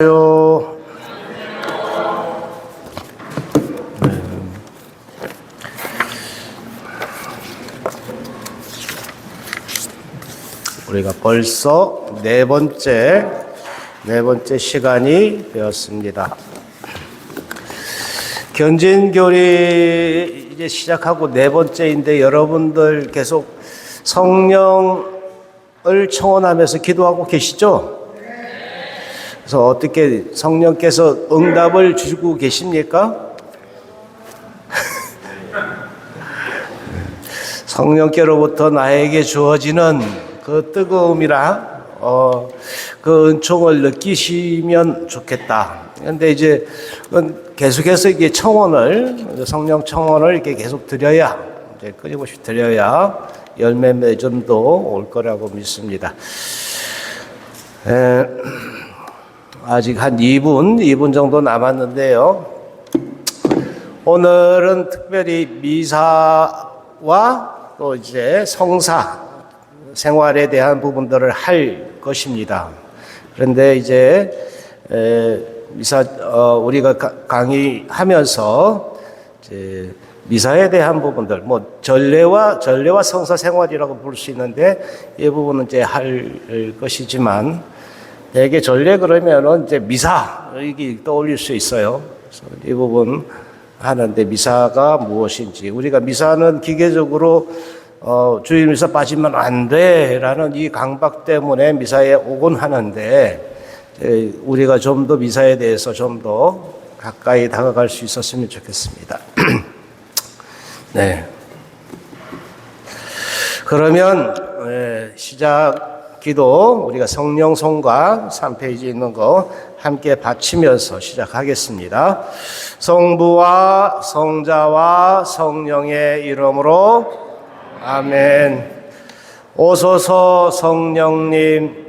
요. 우리가 벌써 네 번째 시간이 되었습니다. 견진교리 이제 시작하고 네 번째인데 여러분들 계속 성령을 청원하면서 기도하고 계시죠? 그래서 어떻게 성령께서 응답을 주고 계십니까? 성령께로부터 나에게 주어지는 그 뜨거움이랑 그 은총을 느끼시면 좋겠다. 그런데 이제 계속해서 이게 성령 청원을 이렇게 계속 드려야, 이제 끊임없이 드려야 열매 맺음도 올 거라고 믿습니다. 아직 한 2분 정도 남았는데요. 오늘은 특별히 미사와 또 이제 성사 생활에 대한 부분들을 할 것입니다. 그런데 이제 우리가 강의하면서 이제 미사에 대한 부분들, 뭐 전례와 성사 생활이라고 부를 수 있는데 이 부분은 이제 할 것이지만, 대개 전례 그러면은 이제 미사 이게 떠올릴 수 있어요. 그래서 이 부분 하는데 미사가 무엇인지, 우리가 미사는 기계적으로 주일 미사 빠지면 안 돼라는 이 강박 때문에 미사에 오곤 하는데, 우리가 좀 더 미사에 대해서 좀 더 가까이 다가갈 수 있었으면 좋겠습니다. 네. 그러면 시작. 기도 우리가 성령 송가 3페이지에 있는 거 함께 바치면서 시작하겠습니다. 성부와 성자와 성령의 이름으로 아멘. 오소서 성령님.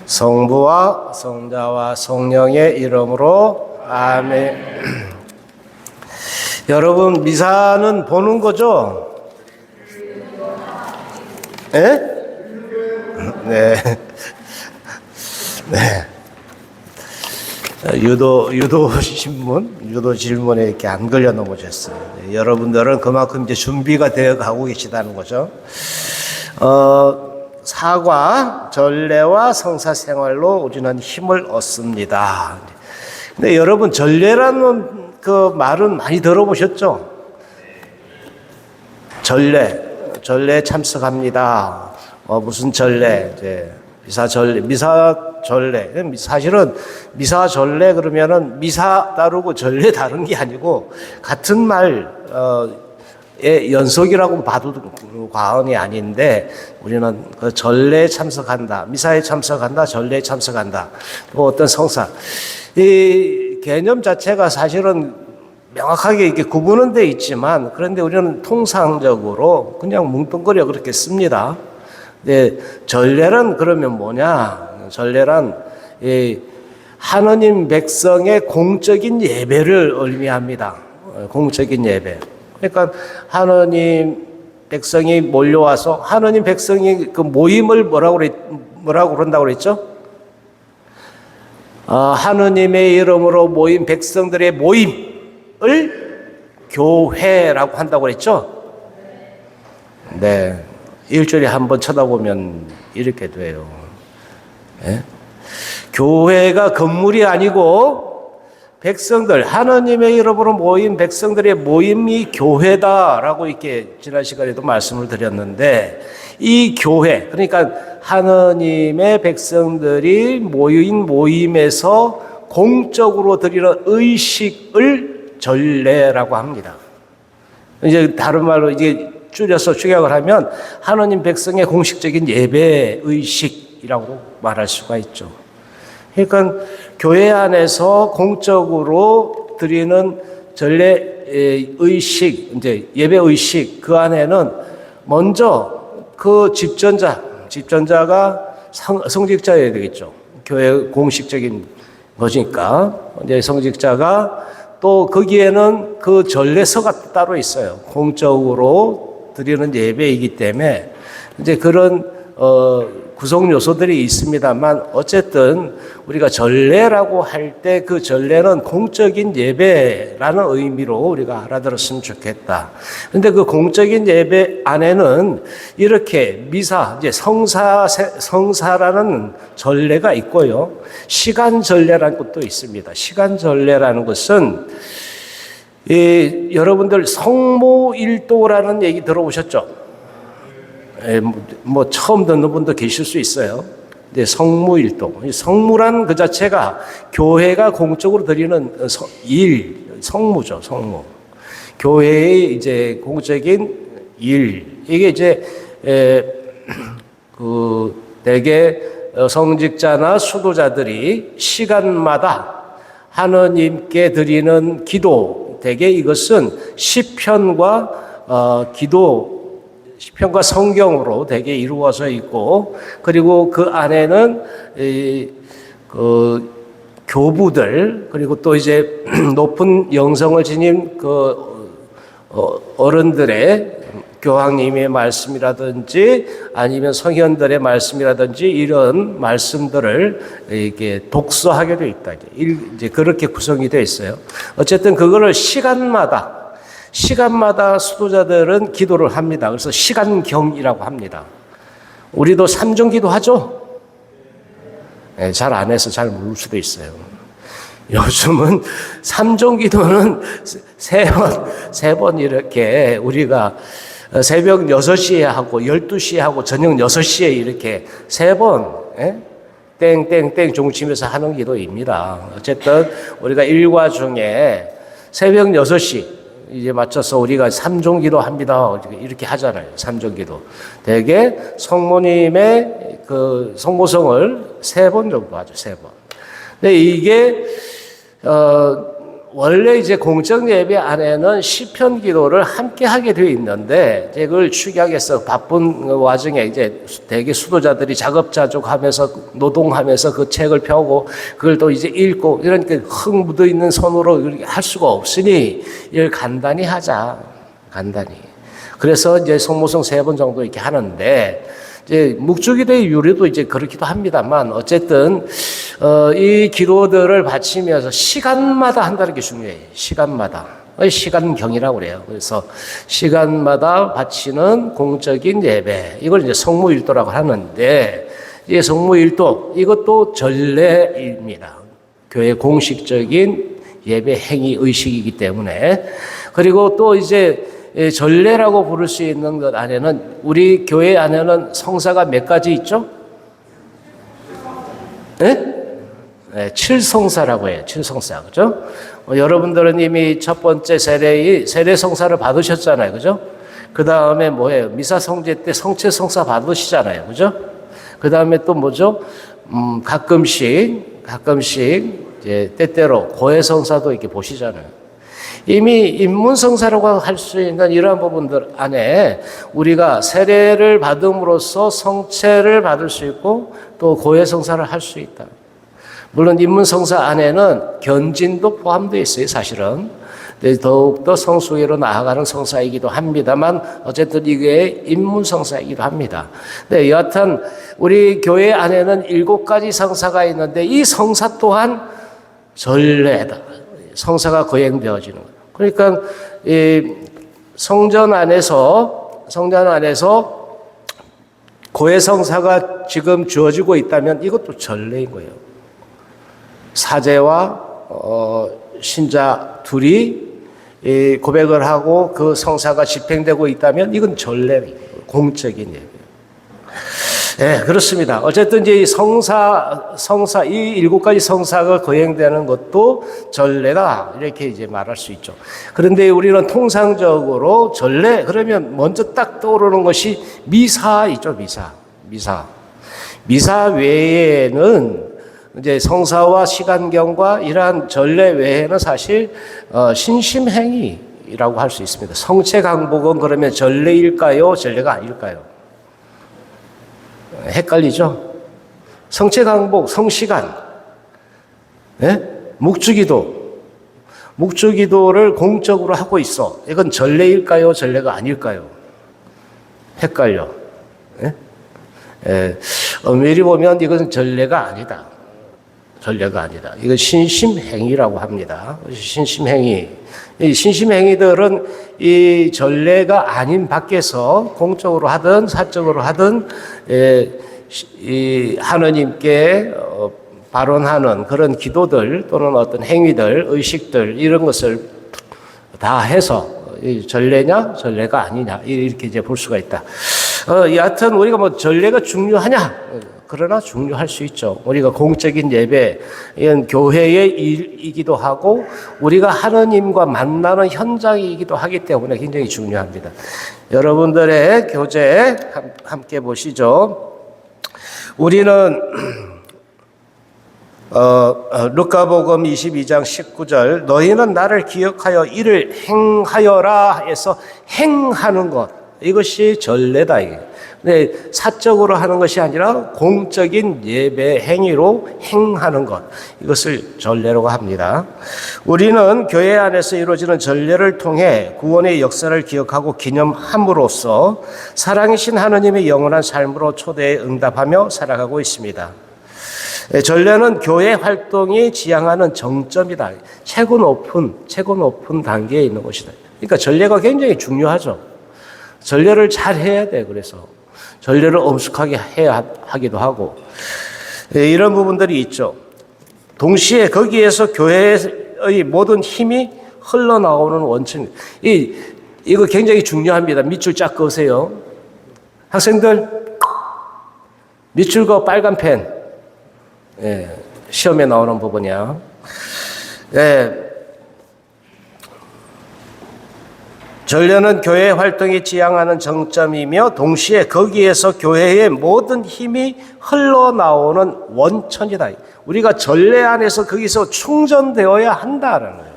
성부와 성자와 성령의 이름으로 아멘. 여러분, 미사는 보는 거죠? 네? 네. 네. 유도 질문에 이렇게 안 걸려 넘어졌어요. 여러분들은 그만큼 이제 준비가 되어 가고 계시다는 거죠. 사과, 전례와 성사 생활로 우리는 힘을 얻습니다. 근데 여러분, 전례라는 그 말은 많이 들어보셨죠? 전례 참석합니다. 무슨 전례? 이제 미사 전례. 사실은 미사 전례 그러면은 미사 다르고 전례 다른 게 아니고 같은 말, 연속이라고 봐도 과언이 아닌데, 우리는 그 전례에 참석한다, 미사에 참석한다, 전례에 참석한다, 또 어떤 성사, 이 개념 자체가 사실은 명확하게 이렇게 구분은 돼 있지만, 그런데 우리는 통상적으로 그냥 뭉뚱그려 그렇게 씁니다. 근데 전례란 그러면 뭐냐? 전례란 하느님 백성의 공적인 예배를 의미합니다. 공적인 예배. 그러니까 하느님 백성이 몰려와서, 하느님 백성이 그 모임을 뭐라고 그런다고 그랬죠? 하느님의 이름으로 모인 백성들의 모임을 교회라고 한다고 그랬죠? 네. 일주일에 한 번 쳐다보면 이렇게 돼요. 예? 교회가 건물이 아니고 백성들, 하나님의 이름으로 모인 백성들의 모임이 교회다라고 이렇게 지난 시간에도 말씀을 드렸는데, 이 교회, 그러니까 하나님의 백성들이 모인 모임에서 공적으로 드리는 의식을 전례라고 합니다. 이제 다른 말로 이제 줄여서 축약을 하면 하나님 백성의 공식적인 예배 의식이라고 말할 수가 있죠. 그러니까 교회 안에서 공적으로 드리는 전례 의식, 이제 예배 의식, 그 안에는 먼저 그 집전자가 성직자여야 되겠죠. 교회 공식적인 것이니까. 이제 성직자가 또 거기에는 그 전례서가 따로 있어요. 공적으로 드리는 예배이기 때문에 이제 그런 구성 요소들이 있습니다만, 어쨌든 우리가 전례라고 할 때 그 전례는 공적인 예배라는 의미로 우리가 알아들었으면 좋겠다. 그런데 그 공적인 예배 안에는 이렇게 미사, 이제 성사라는 전례가 있고요. 시간 전례라는 것도 있습니다. 시간 전례라는 것은 여러분들 성모일도라는 얘기 들어보셨죠? 뭐 처음 듣는 분도 계실 수 있어요. 근데 성무일도, 성무란 그 자체가 교회가 공적으로 드리는 성무죠, 성무. 교회의 이제 공적인 일, 이게 이제 대개 성직자나 수도자들이 시간마다 하느님께 드리는 기도, 대개 이것은 시편과 시편과 성경으로 대개 이루어져 있고, 그리고 그 안에는 교부들, 그리고 또 이제 높은 영성을 지닌 어른들의 교황님의 말씀이라든지 아니면 성현들의 말씀이라든지 이런 말씀들을 이렇게 독서하게 되어 있다. 이제 그렇게 구성이 되어 있어요. 어쨌든 그거를 시간마다 수도자들은 기도를 합니다. 그래서 시간경이라고 합니다. 우리도 삼중기도 하죠? 네, 잘 안 해서 잘 모를 수도 있어요. 요즘은 삼중기도는 세 번 이렇게 우리가 새벽 6시에 하고 12시에 하고 저녁 6시에 이렇게 세 번 땡땡땡 종치면서 하는 기도입니다. 어쨌든 우리가 일과 중에 새벽 6시 이제 맞춰서 우리가 삼종기도 합니다. 이렇게 하잖아요. 삼종기도. 대개 성모님의 그 성모성을 3번 정도 하죠. 3번. 근데 이게 원래 이제 공적 예배 안에는 시편 기도를 함께 하게 되어 있는데, 이제 그걸 축약해서 바쁜 와중에 이제 대개 수도자들이 작업자족하면서 노동하면서 그 책을 펴고 그걸 또 이제 읽고, 이러니까 흙 묻어 있는 손으로 할 수가 없으니 이걸 간단히 하자. 간단히. 그래서 이제 성모성 3번 정도 이렇게 하는데, 이제 묵주기도의 유래도 이제 그렇기도 합니다만, 어쨌든 이 기도들을 바치면서 시간마다 한다는 게 중요해요. 시간마다. 시간경이라고 그래요. 그래서 시간마다 바치는 공적인 예배, 이걸 이제 성무일도라고 하는데, 이 성무일도 이것도 전례입니다. 교회 공식적인 예배 행위 의식이기 때문에. 그리고 또 이제 전례라고 부를 수 있는 것 안에는, 우리 교회 안에는 성사가 몇 가지 있죠? 네? 네, 7성사라고 해요. 7성사. 그죠? 여러분들은 이미 첫 번째 세례 성사를 받으셨잖아요. 그죠? 그 다음에 뭐예요? 미사 성제 때 성체 성사 받으시잖아요. 그죠? 그 다음에 또 뭐죠? 가끔씩 이제 때때로 고해 성사도 이렇게 보시잖아요. 이미 입문성사라고 할 수 있는 이러한 부분들 안에 우리가 세례를 받음으로써 성체를 받을 수 있고 또 고해성사를 할 수 있다. 물론 입문성사 안에는 견진도 포함되어 있어요, 사실은. 더욱더 성숙회로 나아가는 성사이기도 합니다만, 어쨌든 이게 입문성사이기도 합니다. 네, 여하튼 우리 교회 안에는 7가지 성사가 있는데, 이 성사 또한 전례다. 성사가 거행되어지는 거예요. 그러니까 이 성전 안에서 고해성사가 지금 주어지고 있다면 이것도 전례인 거예요. 사제와 신자 둘이 고백을 하고 그 성사가 집행되고 있다면 이건 전례, 공적인 예배예요. 네, 그렇습니다. 어쨌든 이제 성사 이 7가지 성사가 거행되는 것도 전례다 이렇게 이제 말할 수 있죠. 그런데 우리는 통상적으로 전례 그러면 먼저 딱 떠오르는 것이 미사 있죠, 미사 외에는 이제 성사와 시간경과 이러한 전례 외에는 사실 신심행위라고 할 수 있습니다. 성체강복은 그러면 전례일까요, 전례가 아닐까요? 헷갈리죠? 성체강복, 성시간, 예? 묵주기도를 공적으로 하고 있어. 이건 전례일까요, 전례가 아닐까요? 헷갈려. 예? 엄밀히 보면 이건 전례가 아니다. 이건 신심행위라고 합니다. 신심행위. 이 신심행위들은 이 전례가 아닌 밖에서 공적으로 하든 사적으로 하든 이 하느님께 발언하는 그런 기도들 또는 어떤 행위들, 의식들 이런 것을 다 해서 이 전례냐, 전례가 아니냐 이렇게 이제 볼 수가 있다. 여하튼 우리가 뭐 전례가 중요하냐? 그러나 중요할 수 있죠. 우리가 공적인 예배, 이건 교회의 일이기도 하고 우리가 하느님과 만나는 현장이기도 하기 때문에 굉장히 중요합니다. 여러분들의 교재 함께 보시죠. 우리는 루카복음 22장 19절 너희는 나를 기억하여 이를 행하여라 해서 행하는 것 이것이 전례다. 근데 사적으로 하는 것이 아니라 공적인 예배 행위로 행하는 것 이것을 전례라고 합니다. 우리는 교회 안에서 이루어지는 전례를 통해 구원의 역사를 기억하고 기념함으로써 사랑이신 하느님의 영원한 삶으로 초대에 응답하며 살아가고 있습니다. 전례는 교회 활동이 지향하는 정점이다. 최고 높은 단계에 있는 것이다. 그러니까 전례가 굉장히 중요하죠. 전례를 잘 해야 돼. 그래서 전례를 엄숙하게 해야 하기도 하고 이런 부분들이 있죠. 동시에 거기에서 교회의 모든 힘이 흘러나오는 원천. 이거 굉장히 중요합니다. 밑줄 쫙 그으세요. 학생들 밑줄 그어 빨간 펜. 시험에 나오는 부분이야. 전례는 교회 활동이 지향하는 정점이며 동시에 거기에서 교회의 모든 힘이 흘러나오는 원천이다. 우리가 전례 안에서 거기서 충전되어야 한다는 거예요.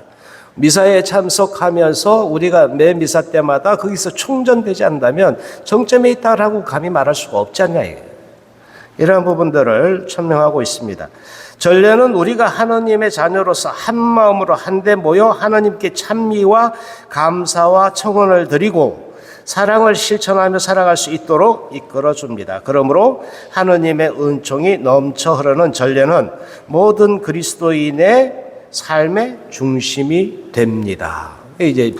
미사에 참석하면서 우리가 매 미사 때마다 거기서 충전되지 않는다면 정점에 있다라고 감히 말할 수가 없지 않냐 이거예요. 이러한 부분들을 천명하고 있습니다. 전례는 우리가 하나님의 자녀로서 한 마음으로 한데 모여 하나님께 찬미와 감사와 청원을 드리고 사랑을 실천하며 살아갈 수 있도록 이끌어줍니다. 그러므로 하나님의 은총이 넘쳐 흐르는 전례는 모든 그리스도인의 삶의 중심이 됩니다. 이제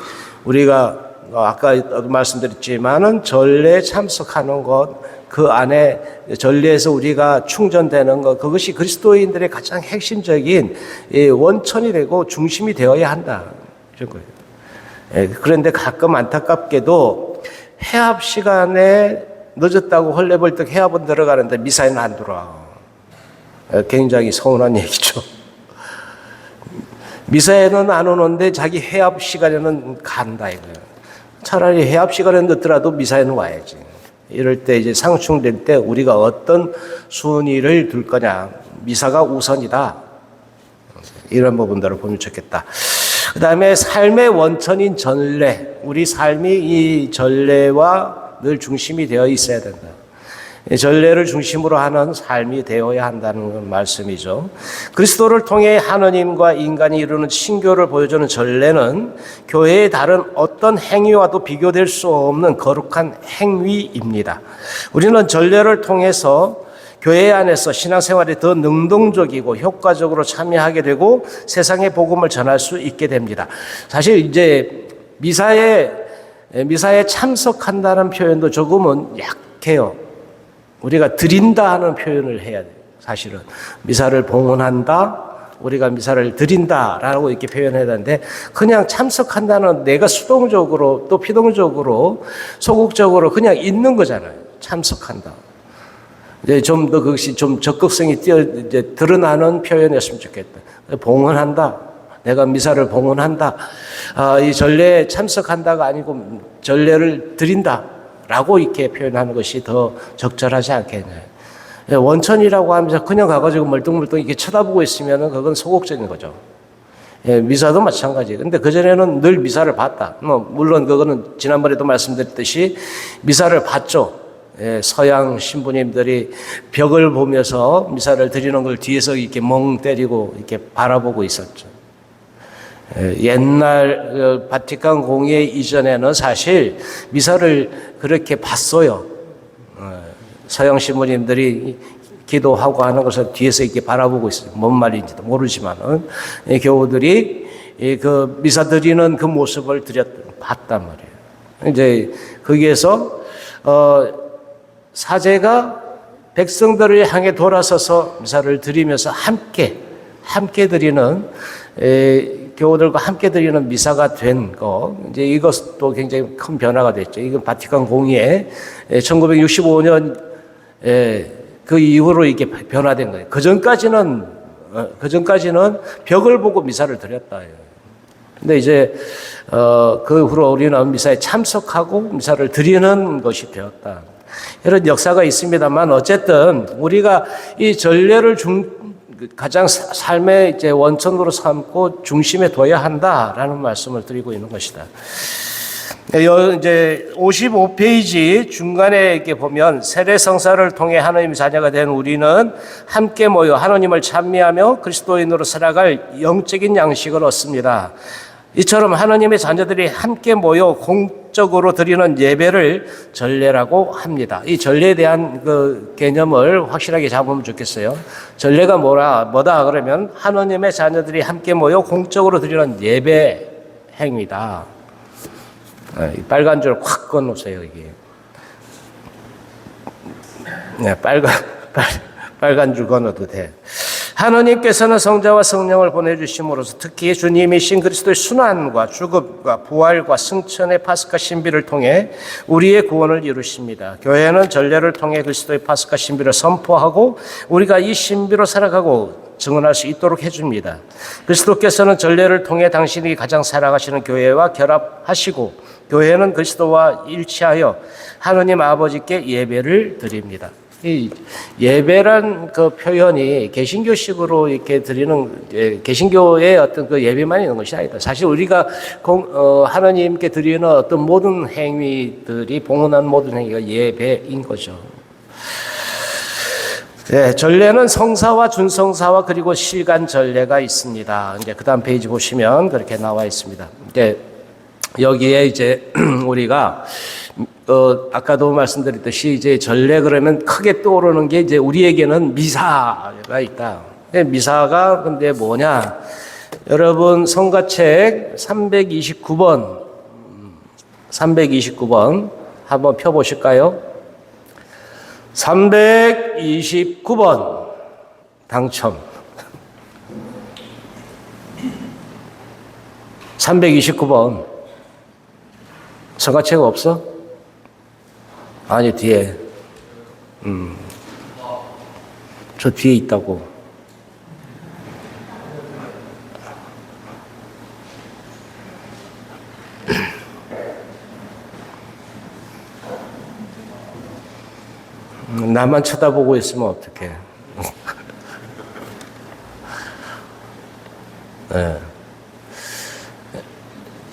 우리가 아까 말씀드렸지만은 전례에 참석하는 것 그 안에 전례에서 우리가 충전되는 것 그것이 그리스도인들의 가장 핵심적인 원천이 되고 중심이 되어야 한다. 이런 거예요. 그런데 가끔 안타깝게도 해합 시간에 늦었다고 헐레벌떡 해합은 들어가는데 미사에는 안 들어와. 굉장히 서운한 얘기죠. 미사에는 안 오는데 자기 해합 시간에는 간다 이거예요. 차라리 해합 시간에 늦더라도 미사에는 와야지. 이럴 때 이제 상충될 때 우리가 어떤 순위를 둘 거냐. 미사가 우선이다. 이런 부분들을 보면 좋겠다. 그 다음에 삶의 원천인 전례. 우리 삶이 이 전례와 늘 중심이 되어 있어야 된다. 전례를 중심으로 하는 삶이 되어야 한다는 말씀이죠. 그리스도를 통해 하느님과 인간이 이루는 친교를 보여주는 전례는 교회의 다른 어떤 행위와도 비교될 수 없는 거룩한 행위입니다. 우리는 전례를 통해서 교회 안에서 신앙생활에 더 능동적이고 효과적으로 참여하게 되고 세상의 복음을 전할 수 있게 됩니다. 사실 이제 미사에 참석한다는 표현도 조금은 약해요. 우리가 드린다 하는 표현을 해야 돼요. 사실은 미사를 봉헌한다, 우리가 미사를 드린다라고 이렇게 표현해야 되는데, 그냥 참석한다는 내가 수동적으로 또 피동적으로 소극적으로 그냥 있는 거잖아요. 참석한다. 이제 좀 더 그것이 좀 적극성이 이제 드러나는 표현이었으면 좋겠다. 봉헌한다. 내가 미사를 봉헌한다. 이 전례에 참석한다가 아니고 전례를 드린다라고 이렇게 표현하는 것이 더 적절하지 않겠나요? 원천이라고 하면서 그냥 가가지고 멀뚱멀뚱 이렇게 쳐다보고 있으면 그건 소극적인 거죠. 미사도 마찬가지예요. 근데 그전에는 늘 미사를 봤다. 물론 그거는 지난번에도 말씀드렸듯이 미사를 봤죠. 서양 신부님들이 벽을 보면서 미사를 드리는 걸 뒤에서 이렇게 멍 때리고 이렇게 바라보고 있었죠. 옛날 바티칸 공예 이전에는 사실 미사를 그렇게 봤어요. 서양 신부님들이 기도하고 하는 것을 뒤에서 이렇게 바라보고 있어요. 뭔 말인지도 모르지만은 교우들이 그 미사 드리는 그 모습을 봤단 말이에요. 이제 거기에서 사제가 백성들을 향해 돌아서서 미사를 드리면서 함께 드리는 교우들과 함께 드리는 미사가 된 거, 이제 이것도 굉장히 큰 변화가 됐죠. 이건 바티칸 공의에 1965년 그 이후로 이게 변화된 거예요. 그 전까지는 벽을 보고 미사를 드렸다. 근데 이제 그 후로 우리는 미사에 참석하고 미사를 드리는 것이 되었다. 이런 역사가 있습니다만 어쨌든 우리가 이 전례를 가장 삶의 이제 원천으로 삼고 중심에 둬야 한다라는 말씀을 드리고 있는 것이다. 이제 55페이지 중간에 이렇게 보면 세례 성사를 통해 하나님의 자녀가 된 우리는 함께 모여 하나님을 찬미하며 그리스도인으로 살아갈 영적인 양식을 얻습니다. 이처럼 하나님의 자녀들이 함께 모여 공적으로 드리는 예배를 전례라고 합니다. 이 전례에 대한 그 개념을 확실하게 잡으면 좋겠어요. 전례가 뭐다 그러면 하나님의 자녀들이 함께 모여 공적으로 드리는 예배 행위다. 빨간 줄 확 꺼놓으세요, 이게. 네, 빨간 줄 꺼놓도 돼. 하나님께서는 성자와 성령을 보내주심으로써 특히 주님이 신 그리스도의 순환과 죽음과 부활과 승천의 파스카 신비를 통해 우리의 구원을 이루십니다. 교회는 전례를 통해 그리스도의 파스카 신비를 선포하고 우리가 이 신비로 살아가고 증언할 수 있도록 해줍니다. 그리스도께서는 전례를 통해 당신이 가장 사랑하시는 교회와 결합하시고 교회는 그리스도와 일치하여 하나님 아버지께 예배를 드립니다. 이 예배란 그 표현이 개신교식으로 이렇게 드리는 개신교의 어떤 그 예배만 있는 것이 아니다. 사실 우리가 하나님께 드리는 어떤 모든 행위들이 봉헌한 모든 행위가 예배인 거죠. 네, 전례는 성사와 준성사와 그리고 실간 전례가 있습니다. 이제 그다음 페이지 보시면 그렇게 나와 있습니다. 이제 여기에 이제 우리가 아까도 말씀드렸듯이 이제 전례 그러면 크게 떠오르는 게 이제 우리에게는 미사가 있다. 미사가 근데 뭐냐? 여러분 성가책 329번 한번 펴보실까요? 329번 당첨. 329번 성가책 없어? 아니 뒤에 저 뒤에 있다고. 나만 쳐다보고 있으면 어떡해. 네.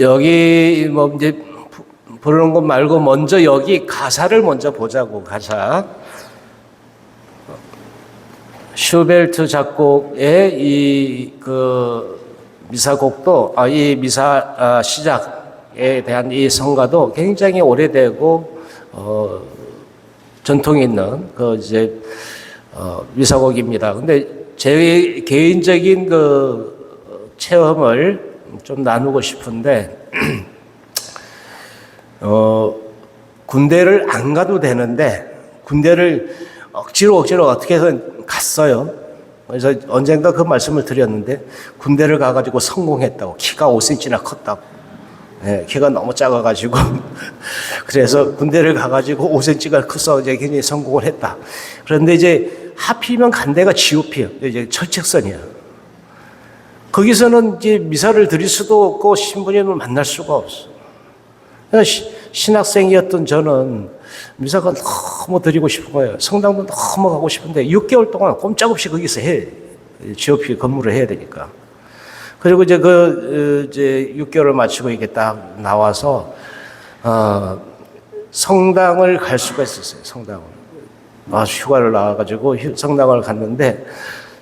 여기 뭐 이제 부르는 것 말고 먼저 여기 가사를 먼저 보자고. 가사. 슈베르트 작곡의 이 그 미사곡도 이 미사 시작에 대한 이 성가도 굉장히 오래되고 전통이 있는 그 이제 미사곡입니다. 근데 제 개인적인 그 체험을 좀 나누고 싶은데, 군대를 안 가도 되는데, 군대를 억지로 어떻게든 갔어요. 그래서 언젠가 그 말씀을 드렸는데, 군대를 가가지고 성공했다고. 키가 5cm나 컸다고. 네, 키가 너무 작아가지고. 그래서 군대를 가가지고 5cm가 커서 이제 굉장히 성공을 했다. 그런데 이제 하필이면 간 데가 GOP예요. 이제 철책선이야. 거기서는 이제 미사를 드릴 수도 없고 신부님을 만날 수가 없어. 신학생이었던 저는 미사가 너무 드리고 싶은 거예요. 성당도 너무 가고 싶은데 6개월 동안 꼼짝없이 거기서 해. GOP 근무를 해야 되니까. 그리고 이제 이제 6개월을 마치고 이게 딱 나와서, 성당을 갈 수가 있었어요, 성당을. 휴가를 나와가지고 성당을 갔는데,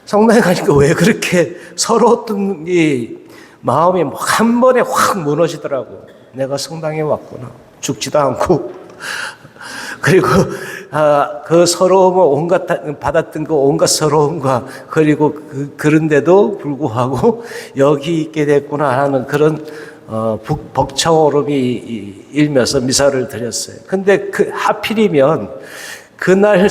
성당에 가니까 왜 그렇게 서러웠던 이 마음이 한 번에 확 무너지더라고. 내가 성당에 왔구나. 죽지도 않고. 그리고 그 서러움을 받았던 그 온갖 서러움과 그리고 그런데도 불구하고 여기 있게 됐구나 하는 그런 벅차오름이 일면서 미사를 드렸어요. 근데 하필이면 그날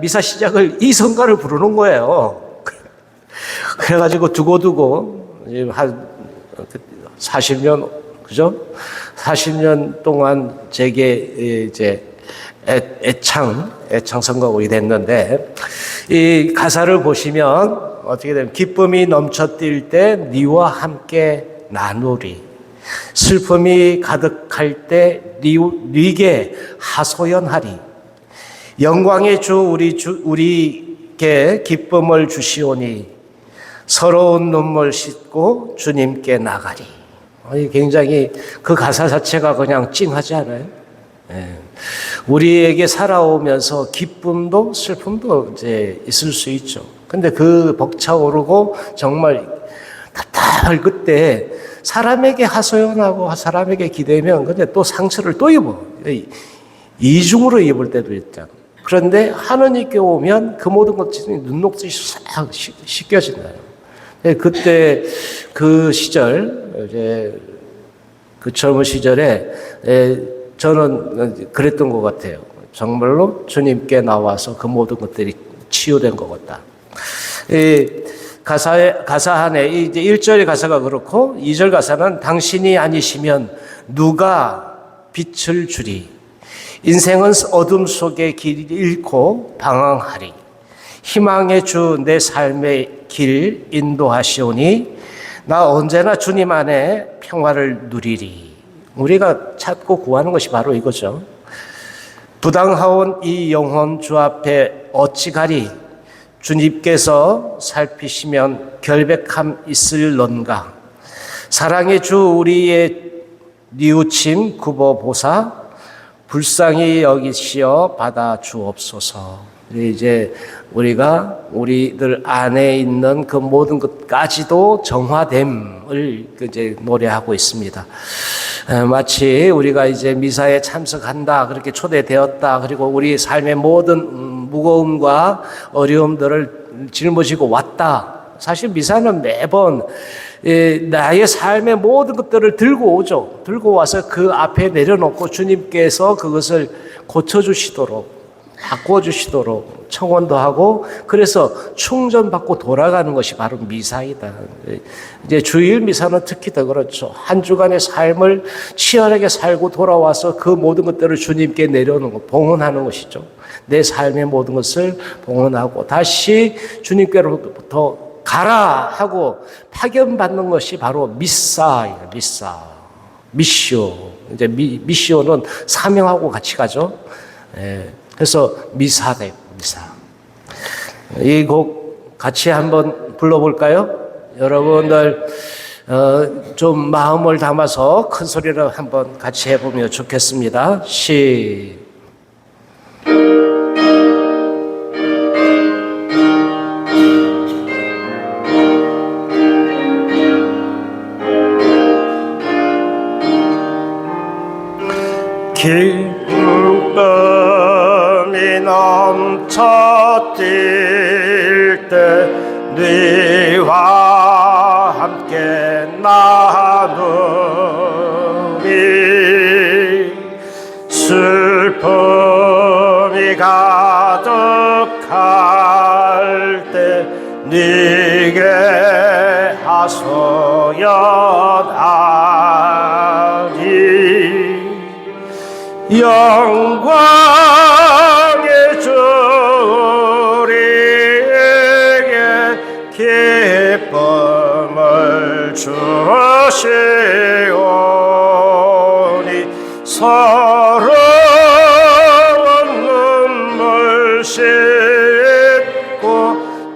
미사 시작을 이 성가를 부르는 거예요. 그래가지고 두고두고 한 40년, 그죠? 40년 동안 제게 이제 애창 선곡이 됐는데, 이 가사를 보시면 어떻게 되면, 기쁨이 넘쳐뛸 때 니와 함께 나누리, 슬픔이 가득할 때 니게 하소연하리, 영광의 주 우리께 기쁨을 주시오니 서러운 눈물 씻고 주님께 나가리. 굉장히 그 가사 자체가 그냥 찡하지 않아요? 예. 우리에게 살아오면서 기쁨도 슬픔도 이제 있을 수 있죠. 근데 그 벅차오르고 정말 답답할 그때 사람에게 하소연하고 사람에게 기대면 근데 또 상처를 또 입어. 이중으로 입을 때도 있잖아. 그런데 하느님께 오면 그 모든 것들이 눈녹듯이 싹 씻겨진다요. 그때 그 시절, 이제 그 젊은 시절에 저는 그랬던 것 같아요. 정말로 주님께 나와서 그 모든 것들이 치유된 것 같다. 가사 안에 이제 1절 가사가 그렇고 2절 가사는 당신이 아니시면 누가 빛을 주리. 인생은 어둠 속의 길을 잃고 방황하리. 희망의 주 내 삶의 길 인도하시오니 나 언제나 주님 안에 평화를 누리리. 우리가 찾고 구하는 것이 바로 이거죠. 부당하온 이 영혼 주 앞에 어찌 가리. 주님께서 살피시면 결백함 있을런가. 사랑의 주 우리의 뉘우침 굽어보사 불쌍히 여기시어 받아 주옵소서. 이제 우리들 안에 있는 그 모든 것까지도 정화됨을 이제 노래하고 있습니다. 마치 우리가 이제 미사에 참석한다, 그렇게 초대되었다, 그리고 우리 삶의 모든 무거움과 어려움들을 짊어지고 왔다. 사실 미사는 매번 나의 삶의 모든 것들을 들고 오죠. 들고 와서 그 앞에 내려놓고 주님께서 그것을 고쳐주시도록, 바꿔주시도록 청원도 하고, 그래서 충전받고 돌아가는 것이 바로 미사이다. 이제 주일 미사는 특히 더 그렇죠. 한 주간의 삶을 치열하게 살고 돌아와서 그 모든 것들을 주님께 내려놓는 것, 봉헌하는 것이죠. 내 삶의 모든 것을 봉헌하고 다시 주님께로부터 가라 하고 파견받는 것이 바로 미사예요. 미시오. 이제 미시오는 사명하고 같이 가죠. 그래서 미사다. 미사. 이 곡 같이 한번 불러볼까요? 여러분들 좀 마음을 담아서 큰 소리로 한번 같이 해보면 좋겠습니다. 기쁨이 넘쳐 뛸 때 네와 함께 나누리 슬픔이 가득할 때 네게 하소연하리 영광의 주 우리에게 기쁨을 주시오니 서러운 눈물 씻고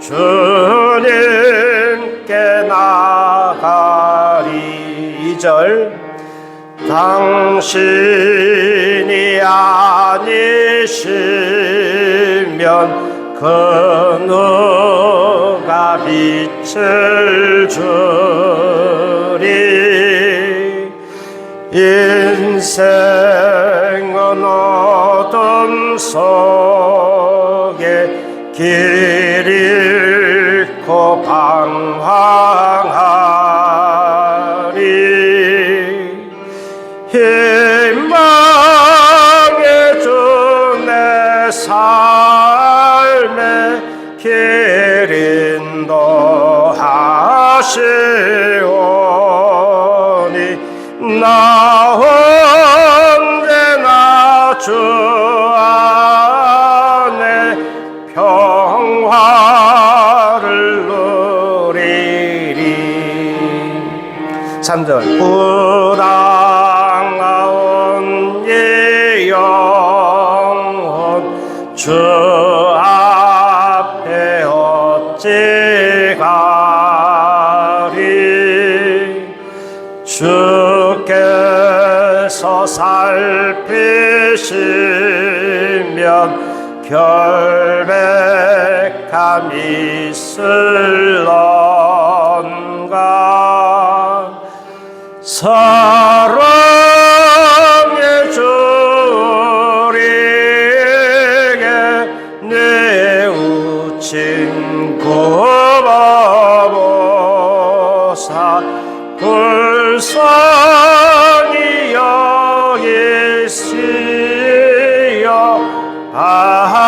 주님께 나가리 2절 당신이 아니시면 그 누가 빛을 주리 인생은 어둠 속에 길 잃고 방황하리 희망의 주 내 삶의 길 인도하시오니 나 언제나 주 안에 평화를 누리리 3절 불안하온 이 영혼 주 앞에 어찌 가리 주께서 살피시면 결백함 있을런가 사랑의 주 우리에게 뉘우친 구보사 불쌍히 여기시어 받아주옵소서.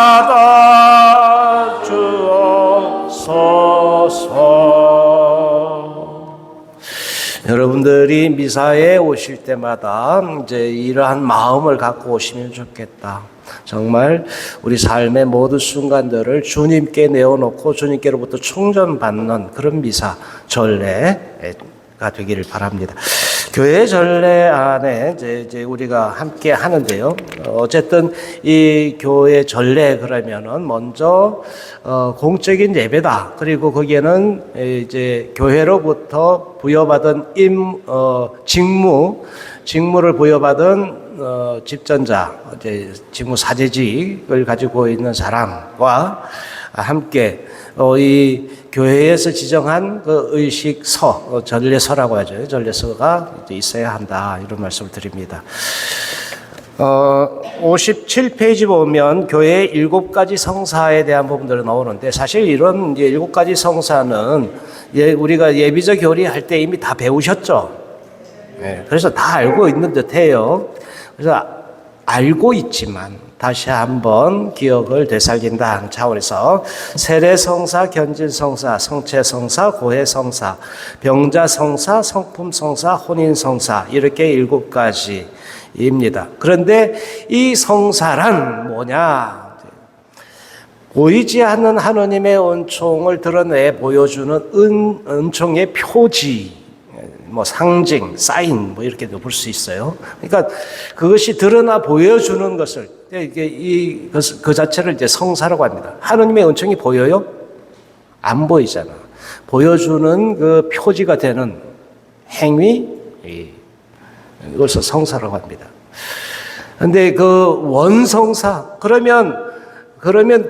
여러분들이 미사에 오실 때마다 이제 이러한 마음을 갖고 오시면 좋겠다. 정말 우리 삶의 모든 순간들을 주님께 내어놓고 주님께로부터 충전받는 그런 미사, 전례가 되기를 바랍니다. 교회 전례 안에 이제 우리가 함께 하는데요. 어쨌든 이 교회 전례 그러면은 먼저 공적인 예배다. 그리고 거기에는 이제 교회로부터 부여받은 직무를 부여받은 집전자, 이제 직무 사제직을 가지고 있는 사람과 함께 이 교회에서 지정한 그 의식서, 전례서라고 하죠. 전례서가 있어야 한다. 이런 말씀을 드립니다. 57페이지 보면 교회의 7가지 성사에 대한 부분들이 나오는데 사실 이런 이제 7가지 성사는 우리가 예비적 교리할 때 이미 다 배우셨죠. 네, 그래서 다 알고 있는 듯해요. 그래서 알고 있지만 다시 한번 기억을 되살린다는 차원에서 세례성사, 견진성사, 성체성사, 고해성사, 병자성사, 성품성사, 혼인성사 이렇게 7가지입니다. 그런데 이 성사란 뭐냐? 보이지 않는 하느님의 은총을 드러내 보여주는 은총의 표지, 뭐 상징, 사인, 뭐 이렇게도 볼 수 있어요. 그러니까 그것이 드러나 보여주는 것을 그 자체를 이제 성사라고 합니다. 하느님의 은총이 보여요? 안 보이잖아. 보여주는 그 표지가 되는 행위, 이것을 성사라고 합니다. 그런데 그 원성사, 그러면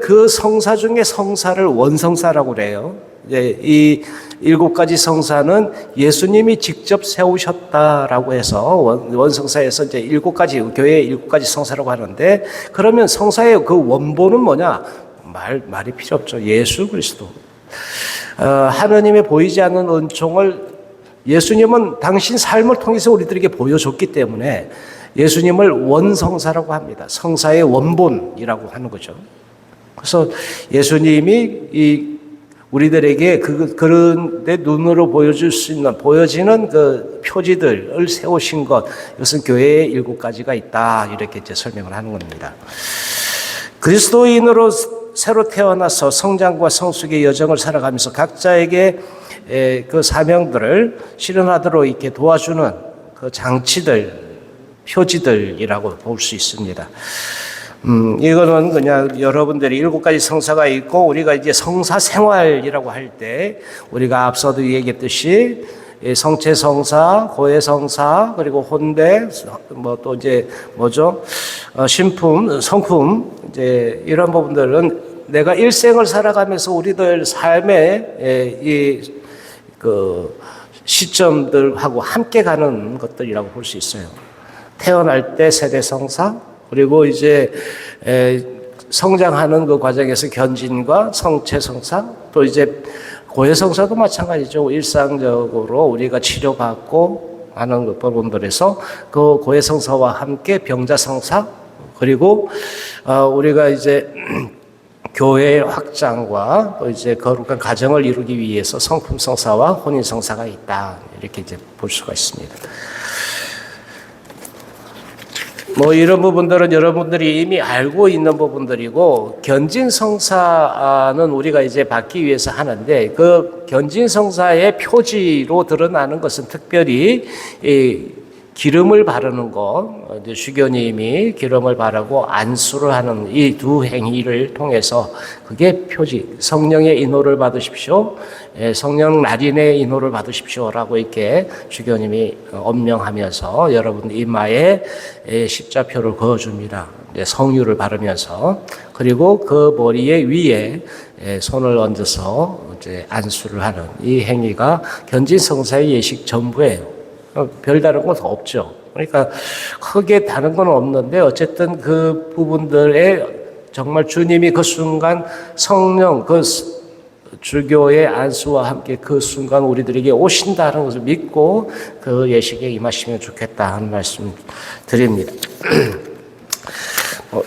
그 성사 중에 성사를 원성사라고 그래요. 이 7가지 성사는 예수님이 직접 세우셨다라고 해서 원성사에서 이제 7가지, 교회의 7가지 성사라고 하는데, 그러면 성사의 그 원본은 뭐냐? 말이 필요 없죠. 예수 그리스도. 하나님의 보이지 않는 은총을 예수님은 당신 삶을 통해서 우리들에게 보여줬기 때문에 예수님을 원성사라고 합니다. 성사의 원본이라고 하는 거죠. 그래서 예수님이 우리들에게 그런데 눈으로 보여지는 그 표지들을 세우신 것, 이것은 교회에 7가지가 있다. 이렇게 이제 설명을 하는 겁니다. 그리스도인으로 새로 태어나서 성장과 성숙의 여정을 살아가면서 각자에게 그 사명들을 실현하도록 이렇게 도와주는 그 장치들, 표지들이라고 볼 수 있습니다. 이거는 그냥 여러분들이 7가지 성사가 있고 우리가 이제 성사 생활이라고 할 때 우리가 앞서도 얘기했듯이 성체 성사, 고해 성사, 그리고 혼대, 뭐 또 이제 뭐죠? 신품, 성품, 이제 이런 부분들은 내가 일생을 살아가면서 우리들 삶의 그 시점들하고 함께 가는 것들이라고 볼 수 있어요. 태어날 때 세대 성사, 그리고 이제 성장하는 그 과정에서 견진과 성체 성사, 또 이제 고해 성사도 마찬가지죠. 일상적으로 우리가 치료받고 하는 그 부분들에서 그 고해 성사와 함께 병자 성사, 그리고 우리가 이제 교회의 확장과 또 이제 거룩한 가정을 이루기 위해서 성품 성사와 혼인 성사가 있다. 이렇게 이제 볼 수가 있습니다. 뭐 이런 부분들은 여러분들이 이미 알고 있는 부분들이고, 견진성사는 우리가 이제 받기 위해서 하는데, 그 견진성사의 표지로 드러나는 것은 특별히 이 기름을 바르는 것, 이제 주교님이 기름을 바르고 안수를 하는 이 두 행위를 통해서 그게 표지, 성령의 인호를 받으십시오, 성령 날인의 인호를 받으십시오라고 이렇게 주교님이 엄명하면서 여러분 이마에 십자표를 그어줍니다. 성유를 바르면서, 그리고 그 머리에 위에 손을 얹어서 이제 안수를 하는 이 행위가 견진성사의 예식 전부예요. 별다른 건 없죠. 그러니까 크게 다른 건 없는데 어쨌든 그 부분들에 정말 주님이 그 순간 성령, 그 주교의 안수와 함께 그 순간 우리들에게 오신다는 것을 믿고 그 예식에 임하시면 좋겠다 하는 말씀 드립니다.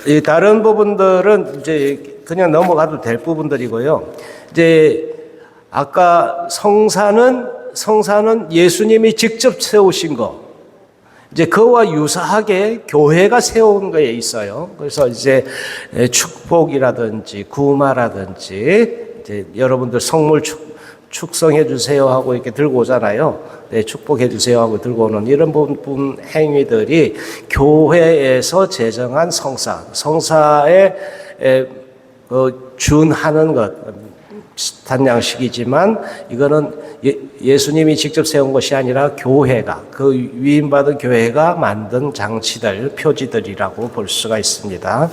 이 다른 부분들은 이제 그냥 넘어가도 될 부분들이고요. 이제 아까 성사는 예수님이 직접 세우신 거, 이제 그와 유사하게 교회가 세운 거에 있어요. 그래서 이제 축복이라든지 구마라든지 이제 여러분들 성물 축성해 주세요 하고 이렇게 들고 오잖아요. 네, 축복해 주세요 하고 들고 오는 이런 부분 행위들이 교회에서 제정한 성사에 준하는 것, 비슷한 양식이지만 이거는 예수님이 직접 세운 것이 아니라 교회가, 그 위임받은 교회가 만든 장치들, 표지들이라고 볼 수가 있습니다.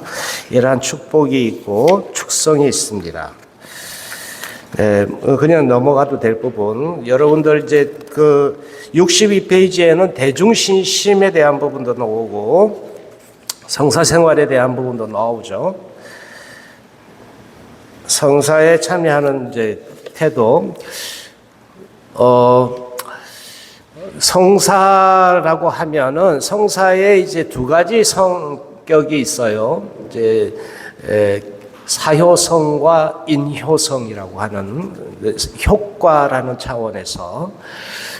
이러한 축복이 있고 축성이 있습니다. 그냥 넘어가도 될 부분, 여러분들 이제 그 62페이지에는 대중신심에 대한 부분도 나오고 성사생활에 대한 부분도 나오죠. 성사에 참여하는 이제 태도, 성사라고 하면은 성사에 이제 두 가지 성격이 있어요. 이제 사효성과 인효성이라고 하는 효과라는 차원에서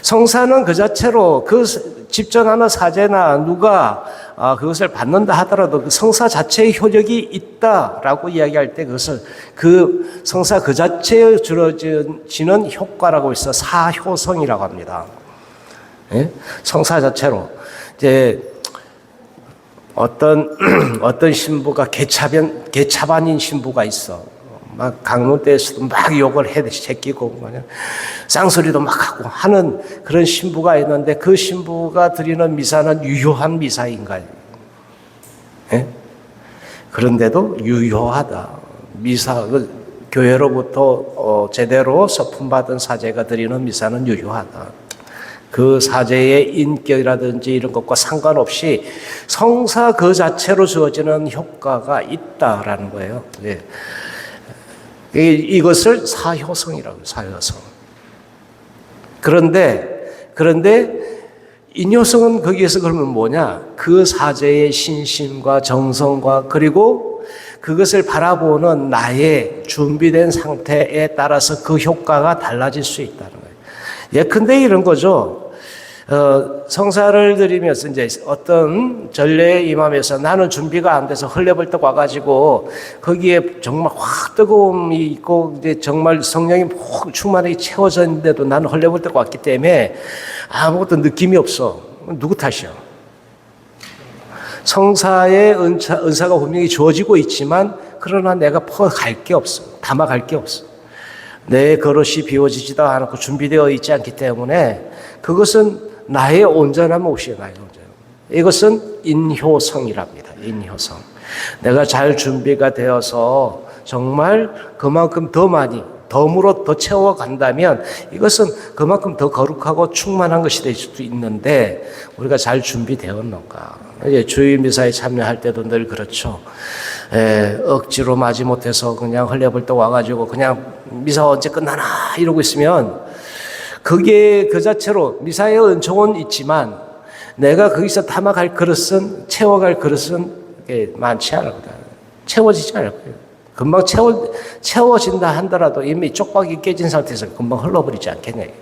성사는 그 자체로 그 집전하는 사제나 누가 그것을 받는다 하더라도 그 성사 자체의 효력이 있다라고 이야기할 때 그것을 그 성사 그 자체에 주어지는 효과라고 해서 사효성이라고 합니다. 예? 성사 자체로 이제 어떤 신부가 개차반인 신부가 있어. 막 강론대에서도 막 욕을 제끼고 그냥 쌍소리도 막 하고 하는 그런 신부가 있는데 그 신부가 드리는 미사는 유효한 미사인가요? 예? 그런데도 유효하다. 미사, 교회로부터 제대로 서품받은 사제가 드리는 미사는 유효하다. 그 사제의 인격이라든지 이런 것과 상관없이 성사 그 자체로 주어지는 효과가 있다라는 거예요. 예. 이것을 사효성이라고 해요. 사효성. 그런데 인효성은 거기에서 그러면 뭐냐? 그 사제의 신심과 정성과 그리고 그것을 바라보는 나의 준비된 상태에 따라서 그 효과가 달라질 수 있다는 거예요. 예컨대 이런 거죠. 성사를 드리면서 이제 어떤 전례에 임하면서 나는 준비가 안 돼서 헐레벌떡 와가지고 거기에 정말 확 뜨거움이 있고 이제 정말 성령이 충만하게 채워져 있는데도 나는 헐레벌떡 왔기 때문에 아무것도 느낌이 없어. 누구 탓이야? 성사의 은사가 분명히 주어지고 있지만 그러나 내가 퍼갈 게 없어. 담아갈 게 없어. 내 그릇이 비워지지도 않고 준비되어 있지 않기 때문에 그것은 나의 온전한 몫이에요. 나의 온전. 이것은 인효성이랍니다. 인효성. 내가 잘 준비가 되어서 정말 그만큼 더 많이 덤으로 더 채워간다면 이것은 그만큼 더 거룩하고 충만한 것이 될 수도 있는데 우리가 잘 준비되었는가. 주일 미사에 참여할 때도 늘 그렇죠. 억지로 마지못해서 그냥 헐레벌떡 와가지고 그냥 미사 언제 끝나나 이러고 있으면 그게 그 자체로 미사의 은총은 있지만 내가 거기서 담아갈 그릇은 채워갈 그릇은 많지 않을 거다. 채워지지 않을 거예요. 금방 채워진다 한더라도 이미 쪽박이 깨진 상태에서 금방 흘러버리지 않겠네.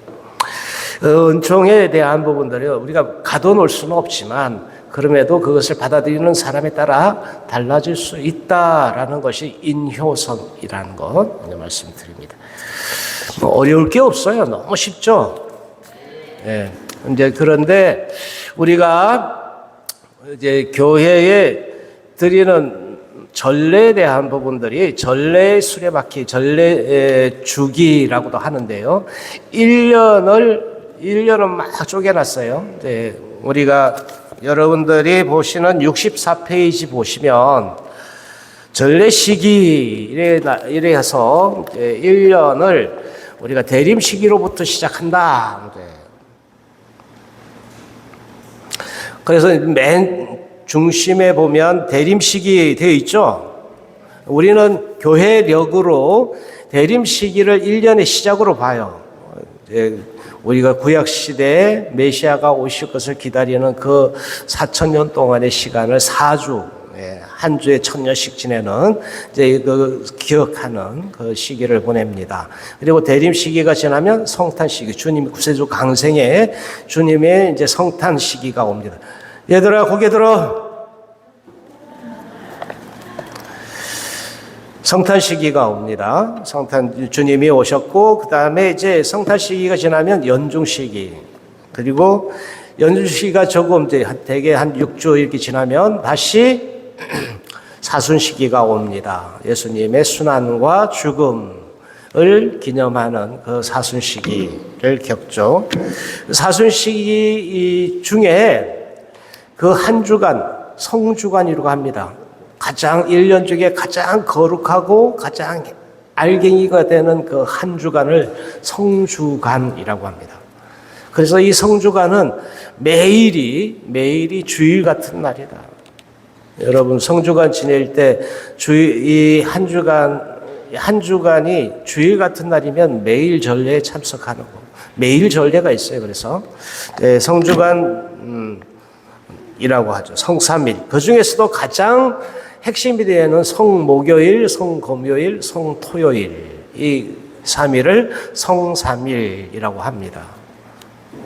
은총에 대한 부분들이 우리가 가둬놓을 수는 없지만 그럼에도 그것을 받아들이는 사람에 따라 달라질 수 있다라는 것이 인효성이라는 것 말씀드립니다. 어려울 게 없어요. 너무 쉽죠. 예. 이제 그런데 우리가 이제 교회에 드리는 전례에 대한 부분들이 전례 수레바퀴, 전례 주기라고도 하는데요. 1년은 막 쪼개놨어요. 네, 우리가 여러분들이 보시는 64페이지 보시면 전례 시기 이래 해서 1년을 우리가 대림 시기로부터 시작한다. 그래서 맨 중심에 보면 대림 시기 되어 있죠. 우리는 교회력으로 대림 시기를 1년의 시작으로 봐요. 우리가 구약 시대에 메시아가 오실 것을 기다리는 그 4,000년 동안의 시간을 4주, 한 주에 1,000년씩 지내는 이제 그 기억하는 그 시기를 보냅니다. 그리고 대림 시기가 지나면 성탄 시기, 주님 구세주 강생에 주님의 이제 성탄 시기가 옵니다. 얘들아 고개 들어. 성탄 시기가 옵니다. 성탄 주님이 오셨고 그 다음에 이제 성탄 시기가 지나면 연중 시기, 그리고 연중 시기가 조금 이제 대개 한 6주 이렇게 지나면 다시 사순 시기가 옵니다. 예수님의 순환과 죽음을 기념하는 그 사순 시기를 겪죠. 사순 시기 중에 그 한 주간 성주간이라고 합니다. 가장 1년 중에 가장 거룩하고 가장 알갱이가 되는 그 한 주간을 성주간이라고 합니다. 그래서 이 성주간은 매일이 주일 같은 날이다. 여러분 성주간 지낼 때 이 한 주간이 주일 같은 날이면 매일 전례에 참석하는 거. 매일 전례가 있어요. 그래서 성주간 이라고 하죠. 성삼일. 그 중에서도 가장 핵심이 되는 성목요일, 성금요일, 성토요일, 이 3일을 성삼일이라고 합니다.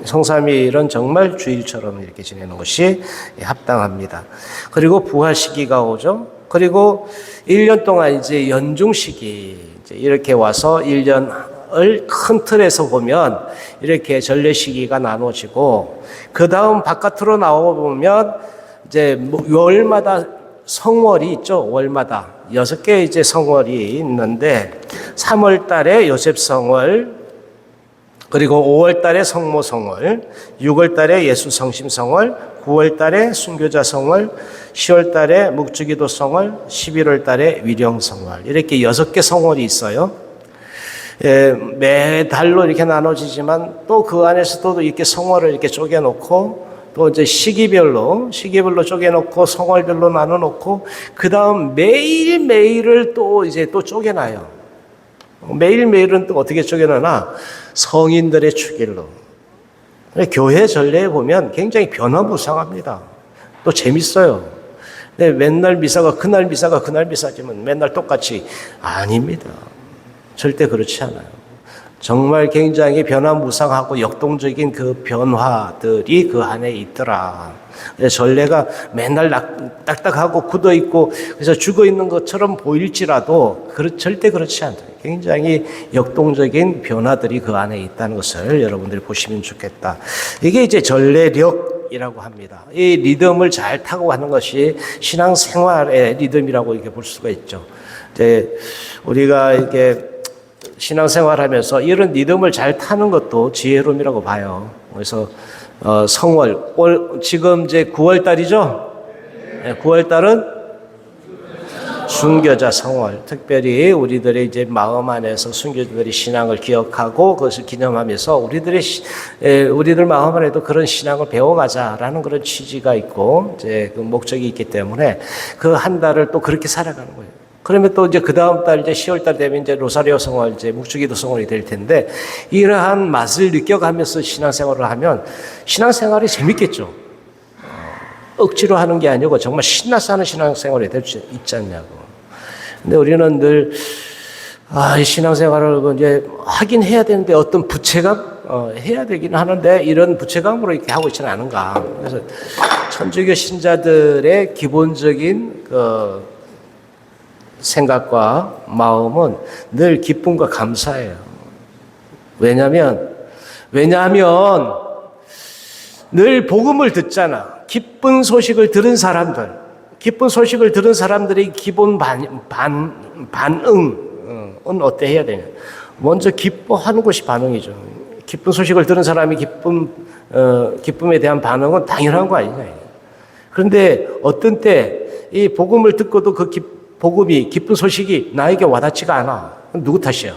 성삼일은 정말 주일처럼 이렇게 지내는 것이 합당합니다. 그리고 부활 시기가 오죠. 그리고 1년 동안 이제 연중 시기, 이렇게 와서 1년을 큰 틀에서 보면 이렇게 전례 시기가 나눠지고, 그 다음 바깥으로 나와보면 이제 월마다 성월이 있죠. 월마다 6개 이제 성월이 있는데 3월 달에 요셉 성월, 그리고 5월 달에 성모 성월, 6월 달에 예수 성심 성월, 9월 달에 순교자 성월, 10월 달에 묵주기도 성월, 11월 달에 위령 성월, 이렇게 6개 성월이 있어요. 매 달로 이렇게 나눠지지만 또 그 안에서도 이렇게 성월을 이렇게 쪼개놓고 또 이제 시기별로 쪼개놓고 성월별로 나눠놓고 그 다음 매일매일을 또 이제 또 쪼개놔요. 매일매일은 또 어떻게 쪼개느냐? 성인들의 축일로. 교회 전례에 보면 굉장히 변화무쌍합니다. 또 재밌어요. 근데 맨날 미사가 그날 미사가 그날 미사지만 맨날 똑같이 아닙니다. 절대 그렇지 않아요. 정말 굉장히 변화무쌍하고 역동적인 그 변화들이 그 안에 있더라. 전례가 맨날 딱딱하고 굳어있고 그래서 죽어있는 것처럼 보일지라도 절대 그렇지 않다. 굉장히 역동적인 변화들이 그 안에 있다는 것을 여러분들이 보시면 좋겠다. 이게 이제 전례력이라고 합니다. 이 리듬을 잘 타고 가는 것이 신앙생활의 리듬이라고 이렇게 볼 수가 있죠. 이제 우리가 이렇게 신앙생활하면서 이런 리듬을 잘 타는 것도 지혜로움이라고 봐요. 그래서 성월, 지금 이제 9월 달이죠? 네, 9월 달은 순교자 성월. 특별히 우리들의 이제 마음 안에서 순교자들의 신앙을 기억하고 그것을 기념하면서 우리들 마음 안에도 그런 신앙을 배워가자라는 그런 취지가 있고 이제 그 목적이 있기 때문에 그 한 달을 또 그렇게 살아가는 거예요. 그러면 또 이제 그 다음 달 이제 10월 달 되면 이제 로사리오 성월, 이제 묵주기도 성월이 될 텐데 이러한 맛을 느껴가면서 신앙생활을 하면 신앙생활이 재밌겠죠. 억지로 하는 게 아니고 정말 신나서 하는 신앙생활이 될 수 있지 않냐고. 근데 우리는 늘 이 신앙생활을 이제 하긴 해야 되는데 어떤 부채감 해야 되긴 하는데 이런 부채감으로 이렇게 하고 있지는 않은가. 그래서 천주교 신자들의 기본적인 생각과 마음은 늘 기쁨과 감사예요. 왜냐하면 늘 복음을 듣잖아. 기쁜 소식을 들은 사람들의 기본 반응은 어때 해야 되냐? 먼저 기뻐하는 것이 반응이죠. 기쁜 소식을 들은 사람이 기쁨에 대한 반응은 당연한 거 아니냐? 그런데 어떤 때 이 복음을 듣고도 그 복음이 기쁜 소식이 나에게 와닿지가 않아. 누구 탓이야?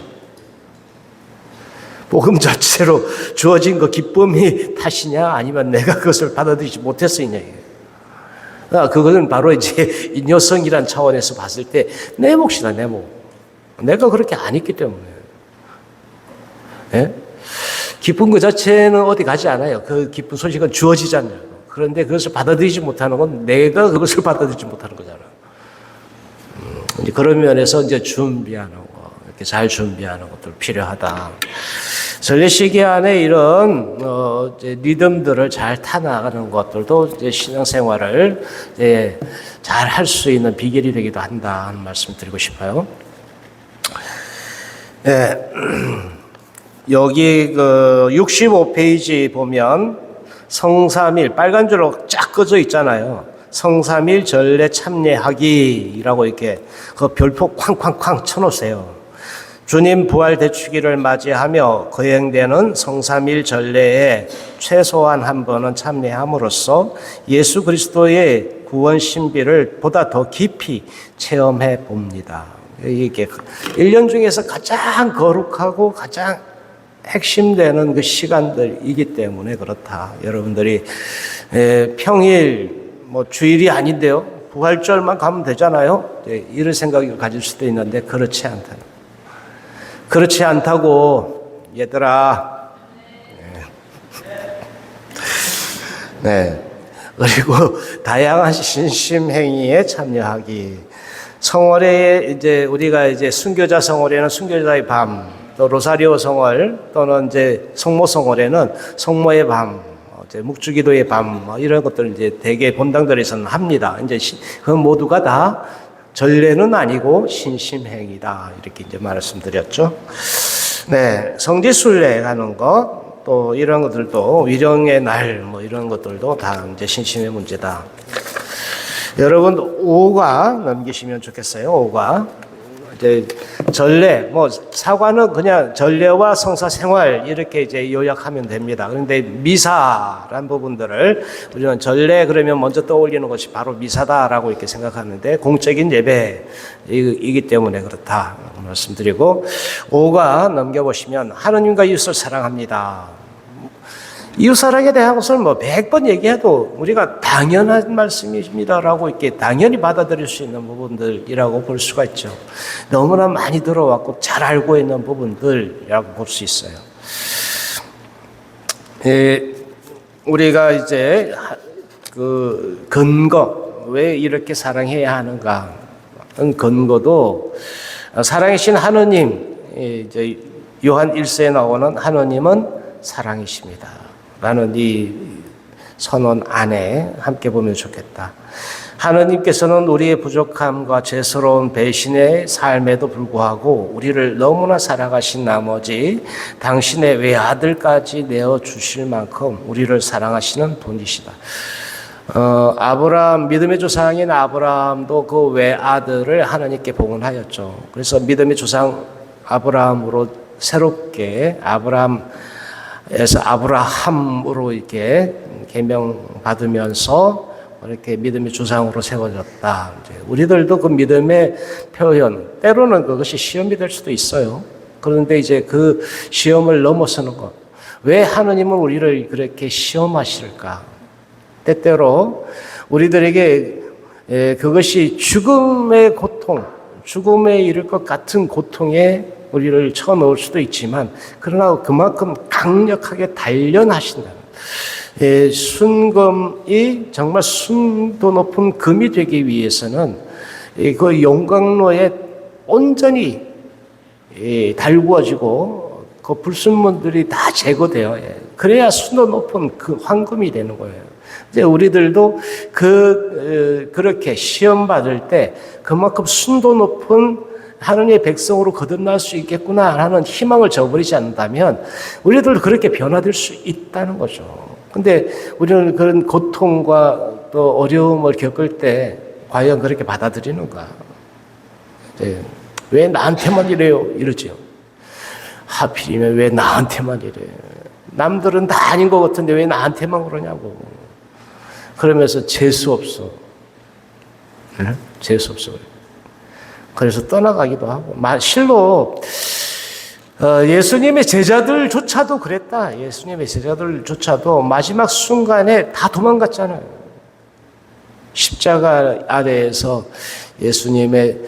복음 자체로 주어진 그 기쁨이 탓이냐 아니면 내가 그것을 받아들이지 못했으냐. 그것은 바로 이제 인여성이란 차원에서 봤을 때 내 몫이다, 내 몫. 내가 그렇게 안 했기 때문에. 예? 기쁜 그 자체는 어디 가지 않아요. 그 기쁜 소식은 주어지잖아요. 그런데 그것을 받아들이지 못하는 건 내가 그것을 받아들이지 못하는 거잖아. 이제 그런 면에서 이제 준비하는 거, 이렇게 잘 준비하는 것도 필요하다. 전례 시기 안에 이런 이제 리듬들을 잘 타나가는 것들도 이제 신앙생활을 잘 할 수 있는 비결이 되기도 한다 하는 말씀 드리고 싶어요. 네. 여기 65페이지 보면 성삼일 빨간 줄로 쫙 꺼져 있잖아요. 성삼일 전례 참례하기라고 이렇게 그 별표 쾅쾅쾅 쳐놓으세요. 주님 부활 대축일을 맞이하며 거행되는 성삼일 전례에 최소한 한 번은 참례함으로써 예수 그리스도의 구원 신비를 보다 더 깊이 체험해 봅니다. 이게 1년 중에서 가장 거룩하고 가장 핵심되는 그 시간들이기 때문에 그렇다. 여러분들이 평일 주일이 아닌데요. 부활절만 가면 되잖아요. 이런 생각을 가질 수도 있는데 그렇지 않다. 그렇지 않다고 얘들아. 네. 그리고 다양한 신심 행위에 참여하기. 성월에 이제 우리가 이제 순교자 성월에는 순교자의 밤, 또 로사리오 성월 또는 이제 성모 성월에는 성모의 밤, 이제 묵주기도의 밤 이런 것들을 이제 대개 본당들에서는 합니다. 이제 그 모두가 다 전례는 아니고 신심행이다 이렇게 이제 말씀드렸죠. 네, 성지순례 가는 거 또 이런 것들도 위령의 날 이런 것들도 다 이제 신심의 문제다. 여러분 5가 넘기시면 좋겠어요. 5가 이제 전례 사과는 그냥 전례와 성사 생활 이렇게 이제 요약하면 됩니다. 그런데 미사란 부분들을 우리는 전례 그러면 먼저 떠올리는 것이 바로 미사다라고 이렇게 생각하는데 공적인 예배이기 때문에 그렇다 말씀드리고 5가 넘겨보시면 하느님과 이웃을 사랑합니다. 이웃사랑에 대한 것을 뭐 100번 얘기해도 우리가 당연한 말씀입니다라고 이렇게 당연히 받아들일 수 있는 부분들이라고 볼 수가 있죠. 너무나 많이 들어왔고 잘 알고 있는 부분들이라고 볼 수 있어요. 우리가 이제 그 근거, 왜 이렇게 사랑해야 하는가? 근거도 사랑이신 하느님, 이제 요한 1서에 나오는 하느님은 사랑이십니다. 라는 이 선언 안에 함께 보면 좋겠다. 하느님께서는 우리의 부족함과 죄스러운 배신의 삶에도 불구하고 우리를 너무나 사랑하신 나머지 당신의 외아들까지 내어주실 만큼 우리를 사랑하시는 분이시다. 아브라함, 믿음의 조상인 아브라함도 그 외아들을 하나님께 봉헌하였죠. 그래서 믿음의 조상 아브라함으로 새롭게 아브라함에서 아브라함으로 이렇게 계명받으면서 이렇게 믿음의 조상으로 세워졌다. 우리들도 그 믿음의 표현, 때로는 그것이 시험이 될 수도 있어요. 그런데 이제 그 시험을 넘어서는 것. 왜 하느님은 우리를 그렇게 시험하실까? 때때로 우리들에게 그것이 죽음의 고통, 죽음에 이를 것 같은 고통에 우리를 쳐넣을 수도 있지만, 그러나 그만큼 강력하게 단련하신다는, 순금이 정말 순도 높은 금이 되기 위해서는 그 용광로에 온전히 달구어지고 그 불순물들이 다 제거돼요. 그래야 순도 높은 그 황금이 되는 거예요. 이제 우리들도 그렇게 시험 받을 때 그만큼 순도 높은 하느님의 백성으로 거듭날 수 있겠구나 하는 희망을 저버리지 않는다면 우리들도 그렇게 변화될 수 있다는 거죠. 근데 우리는 그런 고통과 또 어려움을 겪을 때 과연 그렇게 받아들이는가? 왜 나한테만 이래요? 이러죠. 하필이면 왜 나한테만 이래? 남들은 다 아닌 것 같은데 왜 나한테만 그러냐고. 그러면서 재수 없어. 응? 재수 없어. 그래서 떠나가기도 하고. 실로 예수님의 제자들조차도 그랬다. 예수님의 제자들조차도 마지막 순간에 다 도망갔잖아요. 십자가 아래에서 예수님의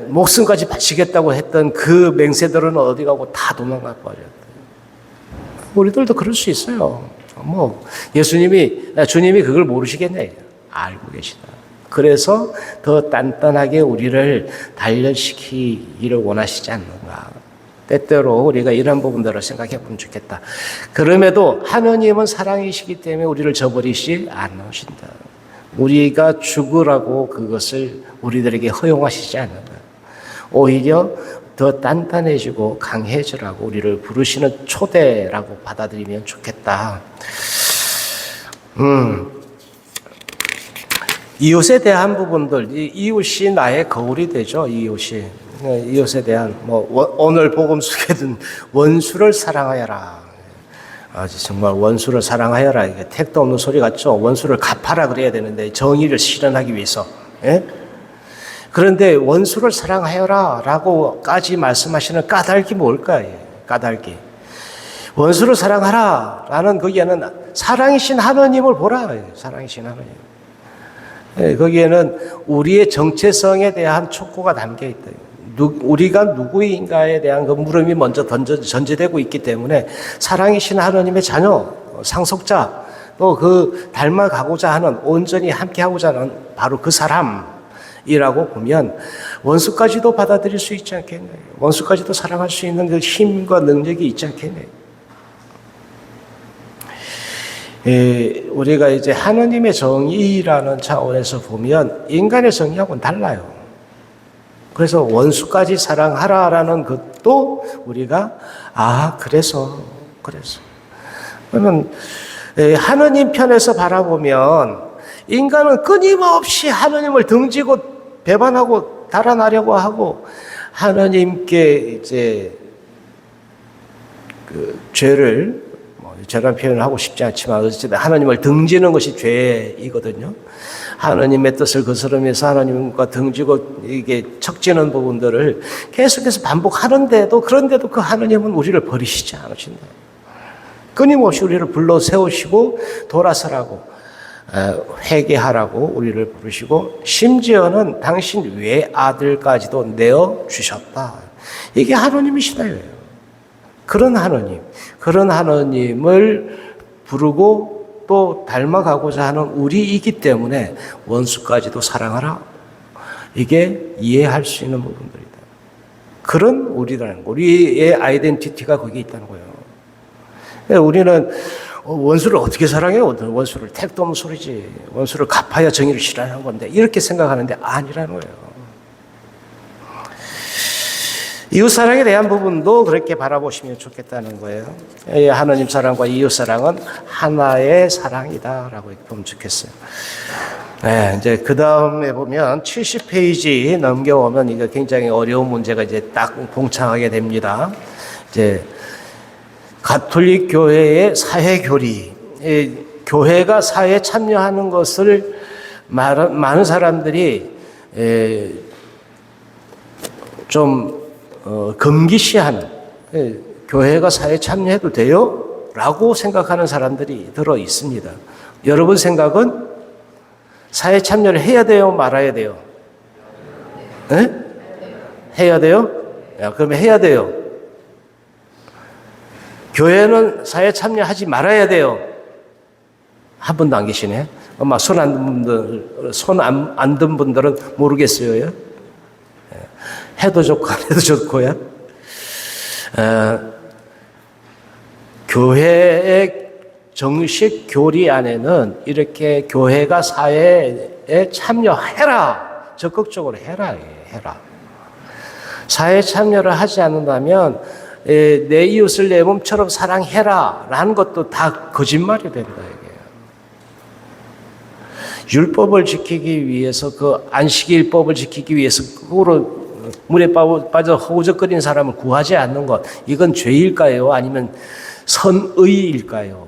목숨까지 바치겠다고 했던 그 맹세들은 어디 가고 다 도망가 버렸다. 우리들도 그럴 수 있어요. 주님이 그걸 모르시겠네. 알고 계시다. 그래서 더 단단하게 우리를 단련시키기를 원하시지 않는가. 때때로 우리가 이런 부분들을 생각해 보면 좋겠다. 그럼에도 하느님은 사랑이시기 때문에 우리를 저버리시 않으신다. 우리가 죽으라고 그것을 우리들에게 허용하시지 않는다. 오히려 더 단단해지고 강해지라고 우리를 부르시는 초대라고 받아들이면 좋겠다. 이웃에 대한 부분들, 이웃이 나의 거울이 되죠. 이웃에 대한 오늘 복음 속에는 원수를 사랑하여라. 정말 원수를 사랑하여라. 이게 택도 없는 소리 같죠. 원수를 갚아라 그래야 되는데 정의를 실현하기 위해서. 예? 그런데 원수를 사랑하여라 라고까지 말씀하시는 까닭이 뭘까요? 까닭이. 원수를 사랑하라 라는 거기에는 사랑이신 하느님을 보라. 사랑이신 하느님. 거기에는 우리의 정체성에 대한 촉구가 담겨 있다. 우리가 누구인가에 대한 그 물음이 먼저 전제되고 있기 때문에 사랑이신 하느님의 자녀, 상속자, 또 그 닮아가고자 하는, 온전히 함께하고자 하는 바로 그 사람이라고 보면 원수까지도 받아들일 수 있지 않겠네. 원수까지도 사랑할 수 있는 그 힘과 능력이 있지 않겠네. 우리가 이제 하느님의 정의라는 차원에서 보면 인간의 정의하고는 달라요. 그래서 원수까지 사랑하라라는 것도 우리가 그래서 그러면 하느님 편에서 바라보면 인간은 끊임없이 하느님을 등지고 배반하고 달아나려고 하고 하느님께 이제 그 죄를 저런 표현을 하고 싶지 않지만 어쨌든 하나님을 등지는 것이 죄이거든요. 하나님의 뜻을 거스르면서 하나님과 등지고 이게 척지는 부분들을 계속해서 반복하는데도, 그런데도 그 하나님은 우리를 버리시지 않으신다. 끊임없이 우리를 불러 세우시고 돌아서라고 회개하라고 우리를 부르시고 심지어는 당신 외아들까지도 내어주셨다. 이게 하나님이시다. 그런 하나님을 부르고 또 닮아가고자 하는 우리이기 때문에 원수까지도 사랑하라. 이게 이해할 수 있는 부분들이다. 그런 우리라는 거. 우리의 아이덴티티가 거기에 있다는 거예요. 우리는 원수를 어떻게 사랑해요? 원수를 택도 없는 소리지. 원수를 갚아야 정의를 실현하는 건데 이렇게 생각하는데 아니라는 거예요. 이웃사랑에 대한 부분도 그렇게 바라보시면 좋겠다는 거예요. 하나님 사랑과 이웃사랑은 하나의 사랑이다라고 보면 좋겠어요. 네, 이제 그 다음에 보면 70페이지 넘겨오면 이거 굉장히 어려운 문제가 이제 딱 봉착하게 됩니다. 이제 가톨릭 교회의 사회 교리, 교회가 사회에 참여하는 것을 많은 사람들이 좀 금기시하는, 교회가 사회에 참여해도 돼요? 라고 생각하는 사람들이 들어 있습니다. 여러분 생각은 사회 참여를 해야 돼요? 말아야 돼요? 네? 해야 돼요? 야, 그러면 해야 돼요. 교회는 사회 참여하지 말아야 돼요. 한 분도 안 계시네. 엄마 손 안 든 분들은 모르겠어요. 해도 좋고 안 해도 좋고요. 교회의 정식 교리 안에는 이렇게 교회가 사회에 참여해라. 적극적으로 해라. 사회에 참여를 하지 않는다면 내 이웃을 내 몸처럼 사랑해라 라는 것도 다 거짓말이 된다. 이게. 율법을 지키기 위해서 그 안식일법을 지키기 위해서 그거로 물에 빠져 허우적거리는 사람을 구하지 않는 것, 이건 죄일까요? 아니면 선의일까요?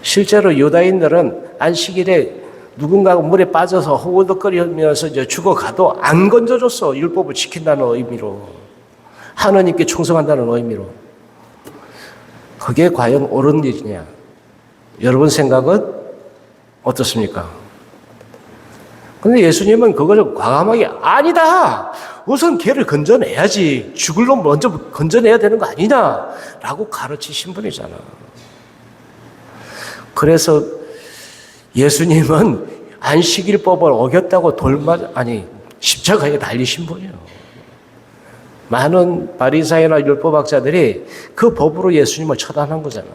실제로 유다인들은 안식일에 누군가가 물에 빠져서 허우적거리면서 죽어가도 안 건져줬어. 율법을 지킨다는 의미로, 하나님께 충성한다는 의미로. 그게 과연 옳은 일이냐? 여러분 생각은 어떻습니까? 근데 예수님은 그걸 과감하게 아니다. 우선 걔를 건져내야지. 죽을 놈 먼저 건져내야 되는 거 아니냐? 라고 가르치신 분이잖아. 그래서 예수님은 안식일법을 어겼다고 십자가에 달리신 분이에요. 많은 바리새인이나 율법학자들이 그 법으로 예수님을 처단한 거잖아.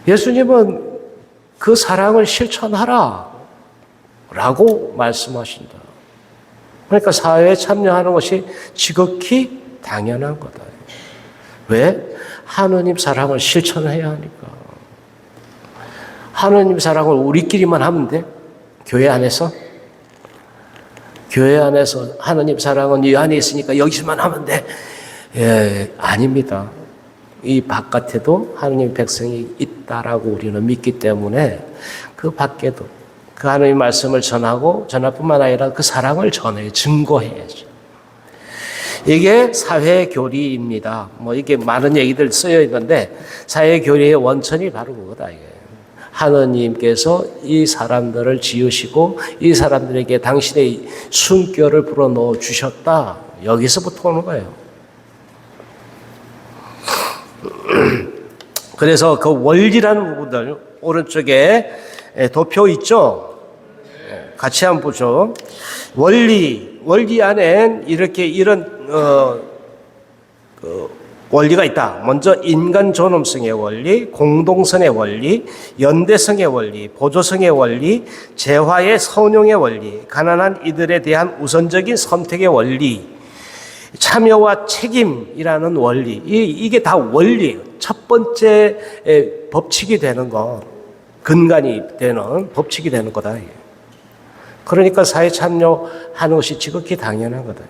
예수님은 그 사랑을 실천하라 라고 말씀하신다. 그러니까 사회에 참여하는 것이 지극히 당연한 거다. 왜? 하느님 사랑을 실천해야 하니까. 하느님 사랑을 우리끼리만 하면 돼? 교회 안에서? 교회 안에서 하느님 사랑은 이 안에 있으니까 여기서만 하면 돼? 예, 아닙니다. 이 바깥에도 하느님 백성이 있다라고 우리는 믿기 때문에 그 밖에도 그 하느님 말씀을 전하고 전할 뿐만 아니라 그 사랑을 전해 증거해야죠. 이게 사회교리입니다. 이게 많은 얘기들 쓰여 있는데 사회교리의 원천이 바로 그거다. 이게. 하느님께서 이 사람들을 지으시고 이 사람들에게 당신의 숨결을 불어넣어 주셨다. 여기서부터 오는 거예요. 그래서 그 원리라는 부분들 오른쪽에 도표 있죠? 같이 한번 보죠. 원리 안엔 이런 원리가 있다. 먼저 인간 존엄성의 원리, 공동선의 원리, 연대성의 원리, 보조성의 원리, 재화의 선용의 원리, 가난한 이들에 대한 우선적인 선택의 원리, 참여와 책임이라는 원리, 이게 다 원리예요. 첫 번째 법칙이 되는 것, 근간이 되는 법칙이 되는 거다. 그러니까 사회 참여하는 것이 지극히 당연한 거다.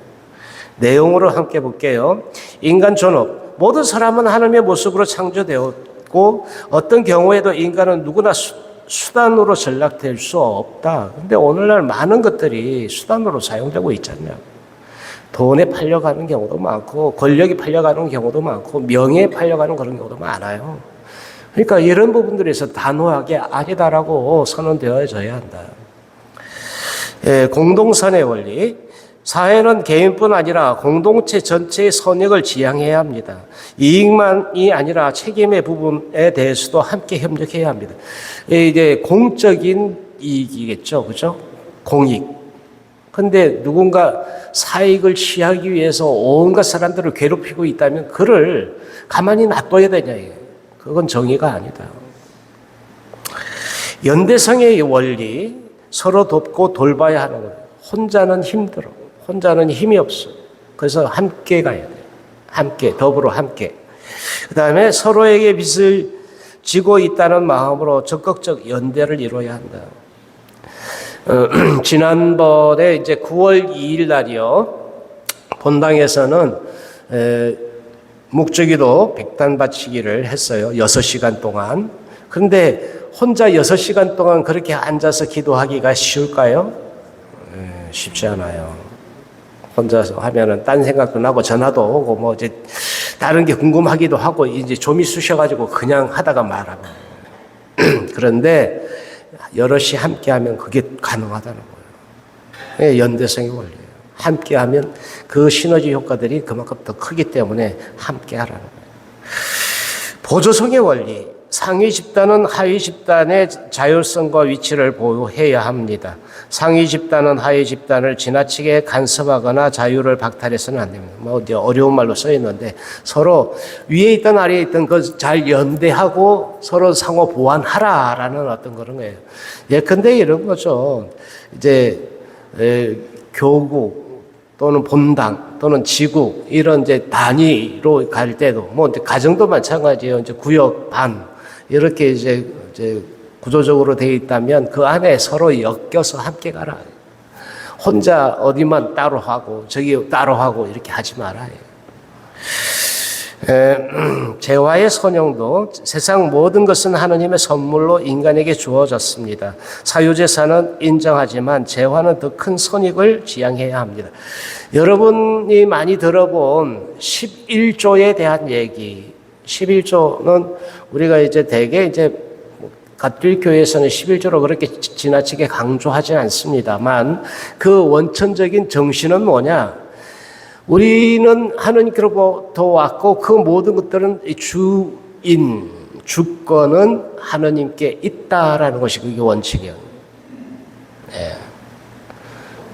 내용으로 함께 볼게요. 인간 존엄. 모든 사람은 하나님의 모습으로 창조되었고 어떤 경우에도 인간은 누구나 수단으로 전락될 수 없다. 근데 오늘날 많은 것들이 수단으로 사용되고 있잖아요. 돈에 팔려가는 경우도 많고 권력이 팔려가는 경우도 많고 명예에 팔려가는 그런 경우도 많아요. 그러니까 이런 부분들에서 단호하게 아니다라고 선언되어져야 한다. 공동선의 원리. 사회는 개인뿐 아니라 공동체 전체의 선익을 지향해야 합니다. 이익만이 아니라 책임의 부분에 대해서도 함께 협력해야 합니다. 이제 공적인 이익이겠죠, 그죠? 공익. 근데 누군가 사익을 취하기 위해서 온갖 사람들을 괴롭히고 있다면 그를 가만히 놔둬야 되냐, 그건 정의가 아니다. 연대성의 원리, 서로 돕고 돌봐야 하는 거예요. 혼자는 힘들어. 혼자는 힘이 없어. 그래서 함께 가야 돼요. 함께, 더불어 함께. 그 다음에 서로에게 빚을 지고 있다는 마음으로 적극적 연대를 이루어야 한다. 지난번에 이제 9월 2일 날이요. 본당에서는 묵주기도 백단 바치기를 했어요. 6시간 동안. 그런데 혼자 6시간 동안 그렇게 앉아서 기도하기가 쉬울까요? 쉽지 않아요. 혼자서 하면은 딴 생각도 나고 전화도 오고 뭐 이제 다른 게 궁금하기도 하고 이제 좀이 쑤셔가지고 그냥 하다가 말하고. 그런데 여럿이 함께 하면 그게 가능하다는 거예요. 연대성의 원리예요. 함께 하면 그 시너지 효과들이 그만큼 더 크기 때문에 함께 하라는 거예요. 보조성의 원리. 상위 집단은 하위 집단의 자율성과 위치를 보호해야 합니다. 상위 집단은 하위 집단을 지나치게 간섭하거나 자유를 박탈해서는 안 됩니다. 뭐 이제 어려운 말로 써 있는데 서로 위에 있던 아래에 있던 그 잘 연대하고 서로 상호 보완하라라는 어떤 그런 거예요. 예컨대 이런 거죠. 이제 교구 또는 본당 또는 지구 이런 이제 단위로 갈 때도 뭐 이제 가정도 마찬가지예요. 이제 구역 반 이렇게 이제 구조적으로 되어 있다면 그 안에 서로 엮여서 함께 가라. 혼자 어디만 따로 하고 저기 따로 하고 이렇게 하지 말아요. 재화의 선용도 세상 모든 것은 하나님의 선물로 인간에게 주어졌습니다. 사유재산은 인정하지만 재화는 더 큰 선익을 지향해야 합니다. 여러분이 많이 들어본 11조에 대한 얘기. 11조는 우리가 이제 대개 이제 가톨릭 교회에서는 11조로 그렇게 지나치게 강조하지 않습니다만 그 원천적인 정신은 뭐냐? 우리는 하나님께로부터 왔고 그 모든 것들은 주인, 주권은 하나님께 있다라는 것이 그게 원칙이에요. 네.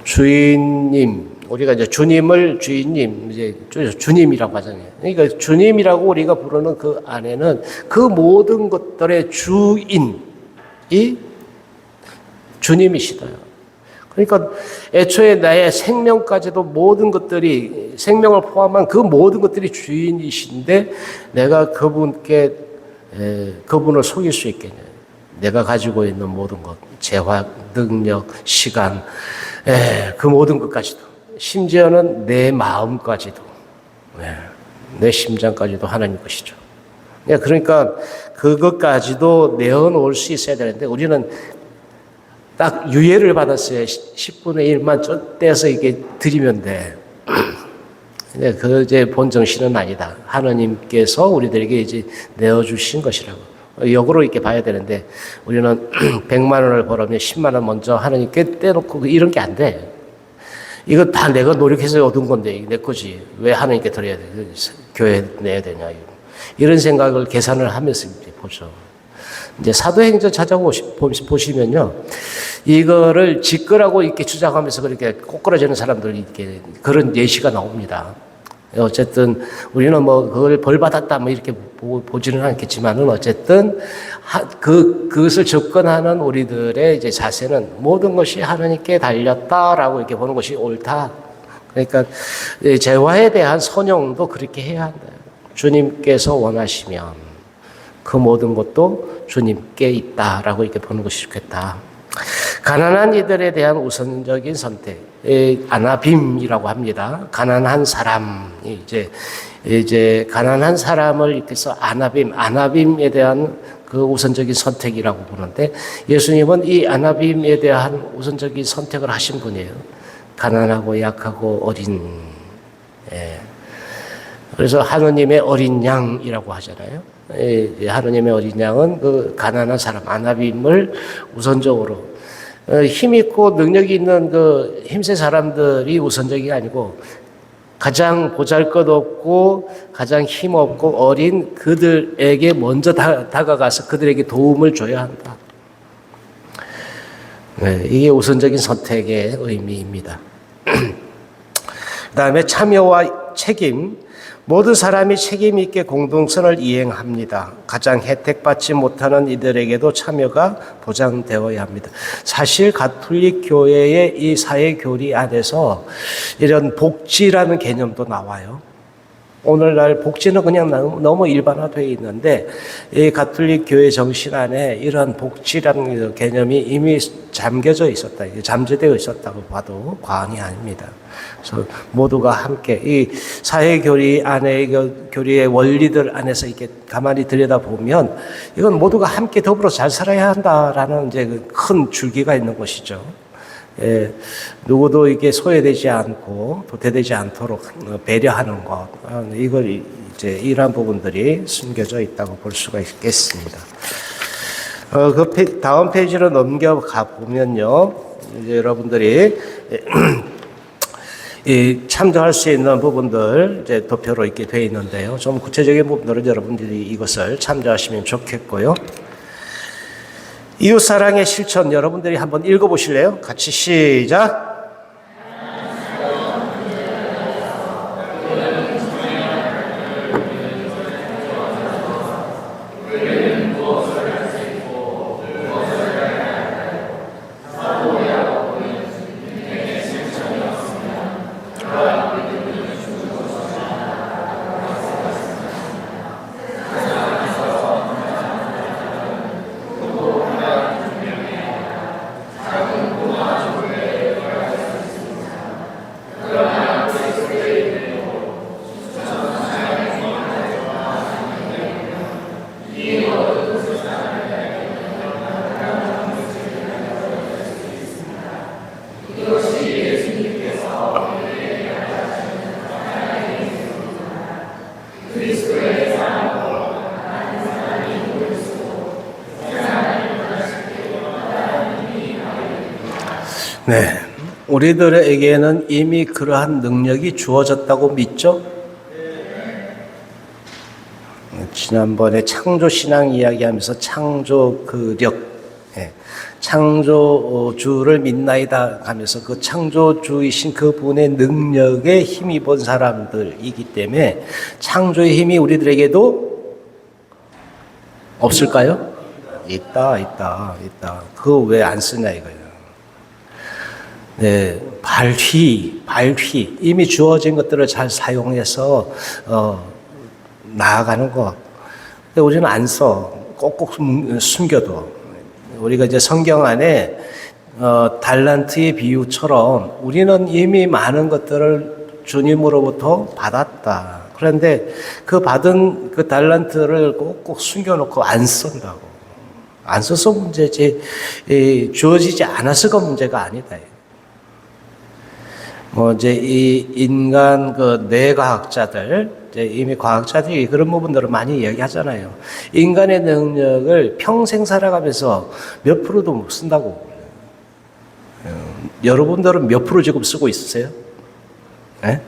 주인님, 우리가 이제 주님을 주인님, 이제 주님이라고 하잖아요. 그러니까 주님이라고 우리가 부르는 그 안에는 그 모든 것들의 주인이 주님이시다. 그러니까 애초에 나의 생명까지도 모든 것들이 생명을 포함한 그 모든 것들이 주인이신데 내가 그분께 그분을 속일 수 있겠냐? 내가 가지고 있는 모든 것, 재화, 능력, 시간, 그 모든 것까지도 심지어는 내 마음까지도 내 심장까지도 하나님 것이죠. 그러니까 그것까지도 내어놓을 수 있어야 되는데 우리는 딱 유예를 받았어요. 10분의 1만 떼서 이게 드리면 돼. 근데 그 이제 본 정신은 아니다. 하나님께서 우리들에게 이제 내어주신 것이라고. 역으로 이렇게 봐야 되는데 우리는 100만 원을 벌으면 10만 원 먼저 하나님께 떼놓고 이런 게 안 돼. 이거 다 내가 노력해서 얻은 건데 내 거지. 왜 하나님께 드려야 돼? 교회에 내야 되냐. 이런 생각을 계산을 하면서 이제 보죠. 이제 사도행전 찾아보시면요. 이거를 직거라고 이렇게 주장하면서 그렇게 꼬꾸라지는 사람들이 이렇게 그런 예시가 나옵니다. 어쨌든 우리는 뭐 그걸 벌 받았다 뭐 이렇게 보지는 않겠지만은 어쨌든 그것을 접근하는 우리들의 이제 자세는 모든 것이 하나님께 달렸다라고 이렇게 보는 것이 옳다. 그러니까 재화에 대한 선용도 그렇게 해야 한다. 주님께서 원하시면 그 모든 것도 주님께 있다라고 이렇게 보는 것이 좋겠다. 가난한 이들에 대한 우선적인 선택, 아나빔이라고 합니다. 가난한 사람이 이제 가난한 사람을 이렇게서 아나빔에 대한 그 우선적인 선택이라고 보는데 예수님은 이 아나빔에 대한 우선적인 선택을 하신 분이에요. 가난하고 약하고 어린 예. 그래서 하느님의 어린 양이라고 하잖아요. 하느님의 어린 양은 그 가난한 사람, 아나빔을 우선적으로 힘 있고 능력이 있는 그 힘센 사람들이 우선적이 아니고 가장 보잘것없고 가장 힘없고 어린 그들에게 먼저 다가가서 그들에게 도움을 줘야 한다. 네, 이게 우선적인 선택의 의미입니다. 그 다음에 참여와 책임. 모든 사람이 책임 있게 공동선을 이행합니다. 가장 혜택받지 못하는 이들에게도 참여가 보장되어야 합니다. 사실 가톨릭 교회의 이 사회 교리 안에서 이런 복지라는 개념도 나와요. 오늘날 복지는 그냥 너무 일반화되어 있는데 이 가톨릭 교회 정신 안에 이러한 복지라는 개념이 이미 잠겨져 있었다, 잠재되어 있었다고 봐도 과언이 아닙니다. 그래서 모두가 함께 이 사회 교리 안에 교리의 원리들 안에서 이렇게 가만히 들여다보면 이건 모두가 함께 더불어 잘 살아야 한다라는 이제 큰 줄기가 있는 것이죠. 예, 누구도 이게 소외되지 않고 도태되지 않도록 배려하는 것, 이걸 이제 이러한 부분들이 숨겨져 있다고 볼 수가 있겠습니다. 다음 페이지로 넘겨가 보면요, 이제 여러분들이 참조할 수 있는 부분들 이제 도표로 이렇게 되어 있는데요. 좀 구체적인 부분들은 여러분들이 이것을 참조하시면 좋겠고요. 이웃사랑의 실천 여러분들이 한번 읽어보실래요? 같이 시작. 네, 우리들에게는 이미 그러한 능력이 주어졌다고 믿죠? 지난번에 창조신앙 이야기하면서 창조력, 창조주를 믿나이다 하면서 그 창조주이신 그분의 능력에 힘입은 사람들이기 때문에 창조의 힘이 우리들에게도 없을까요? 있다. 그거 왜 안 쓰냐 이거예요. 네, 발휘. 이미 주어진 것들을 잘 사용해서, 나아가는 것. 근데 우리는 안 써. 꼭꼭 숨겨둬. 우리가 이제 성경 안에, 달란트의 비유처럼 우리는 이미 많은 것들을 주님으로부터 받았다. 그런데 그 받은 그 달란트를 꼭꼭 숨겨놓고 안 쓴다고. 안 써서 문제지, 주어지지 않아서가 문제가 아니다. 이제 이 인간 그 뇌과학자들, 이제 이미 과학자들이 그런 부분들을 많이 이야기하잖아요. 인간의 능력을 평생 살아가면서 몇 프로도 못 쓴다고. 여러분들은 몇 프로 지금 쓰고 있으세요? 네?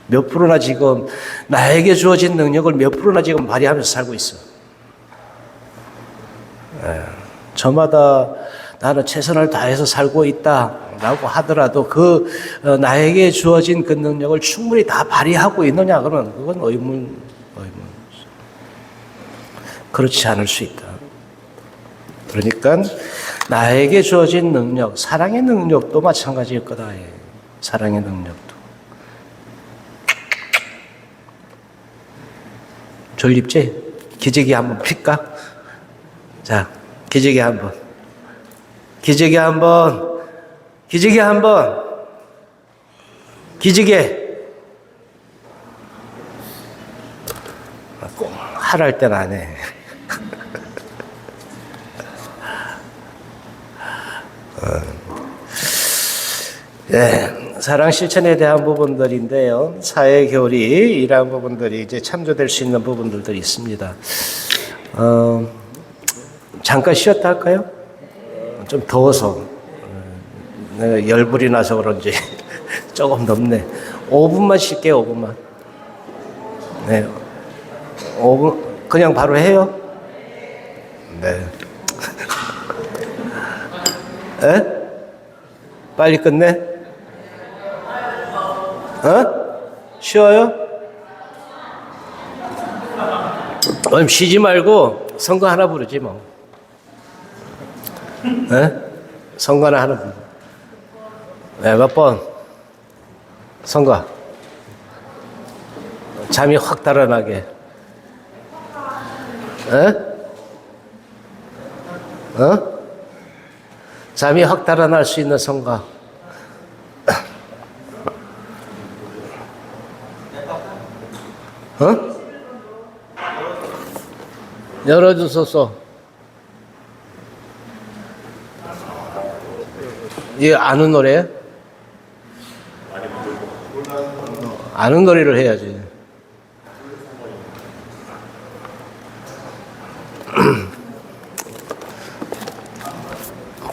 몇 프로나 지금 나에게 주어진 능력을 몇 프로나 지금 발휘하면서 살고 있어. 저마다 나는 최선을 다해서 살고 있다라고 하더라도 그 나에게 주어진 그 능력을 충분히 다 발휘하고 있느냐 그러면 그건 의문. 그렇지 않을 수 있다. 그러니까 나에게 주어진 능력, 사랑의 능력도 마찬가지일 거다. 사랑의 능력도. 졸립지? 기저귀 한번 필까? 자, 기저귀 한번. 기지개. 꼭 하랄 땐 안 해. 네, 사랑 실천에 대한 부분들인데요. 사회 교리 이러한 부분들이 이제 참조될 수 있는 부분들도 있습니다. 잠깐 쉬었다 할까요? 좀 더워서 내가 열불이 나서 그런지 조금 덥네. 5분만 쉴게요. 5분만. 네, 5분 그냥 바로 해요. 네. 에? 빨리 끝내? 쉬어요? 그럼 쉬지 말고 성가 하나 부르지 뭐. 에? 성가나 하나 부르. 네, 몇 번? 성가. 잠이 확 달아나게. 에? 잠이 확 달아날 수 있는 성가. 열어주소서. 이게 아는 노래야? 아는 노래를 해야지.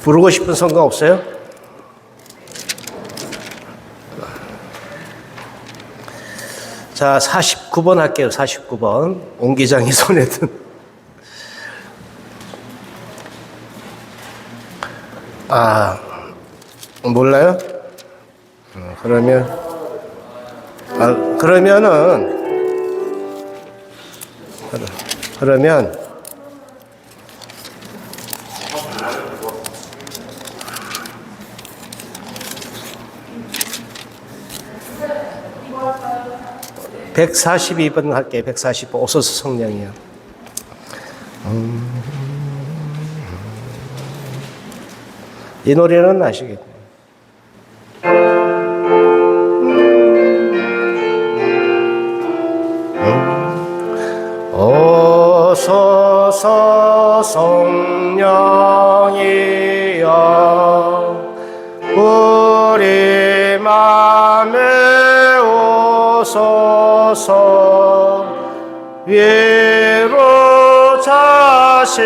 부르고 싶은 성가 없어요? 자, 49번 할게요. 49번. 옹 기장이 손에 든. 몰라요? 그러면 (142번) 할게요. 140번 옥소서 성령이요. 이 노래는 아시겠네요. 오소서 성령이여 우리 맘에 오소서 위로 자신이여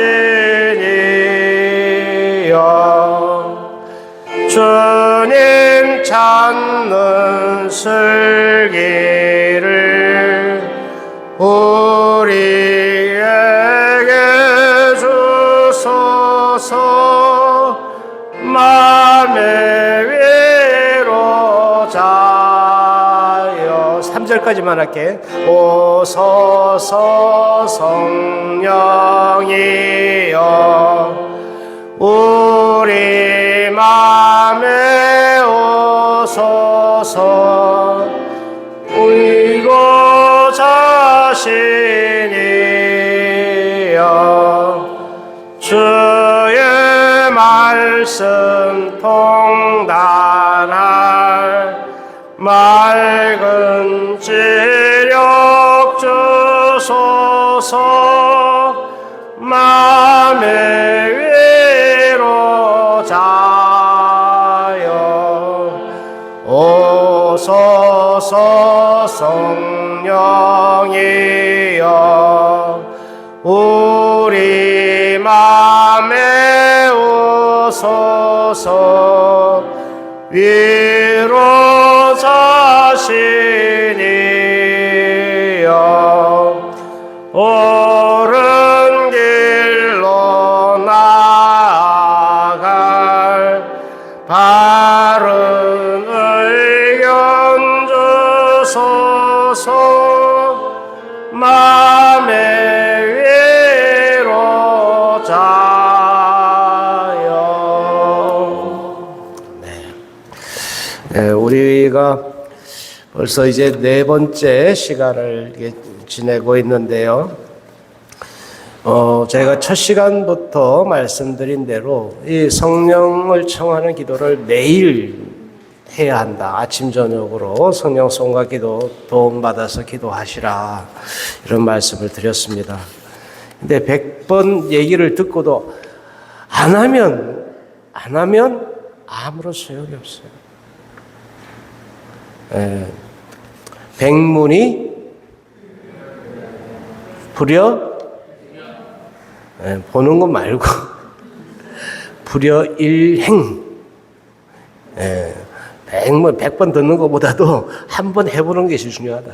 주님 찾는 슬기를 우리에게 주소서 맘의 위로 자여 3절까지만 할게. 오소서 성령이여 우리 맘에 오소서 우리로 자신이여 주의 말씀 통달할 맑은 지력 주소서 맘의 위로 자여 오소서 성령이여 우리 맘에 오소서 위로 자신이여 옳은 길로 나아갈 바른 의견 주소서 맘의 위로 자여. 네, 우리가 벌써 이제 4번째 시간을 지내고 있는데요. 제가 첫 시간부터 말씀드린 대로 이 성령을 청하는 기도를 매일 해야 한다. 아침 저녁으로 성령 송가 기도 도움받아서 기도하시라 이런 말씀을 드렸습니다. 근데 100번 얘기를 듣고도 안 하면 아무런 소용이 없어요. 백문이 불여 보는 것 말고 불여일행. 100번 듣는 것보다도 한 번 해보는 것이 중요하다.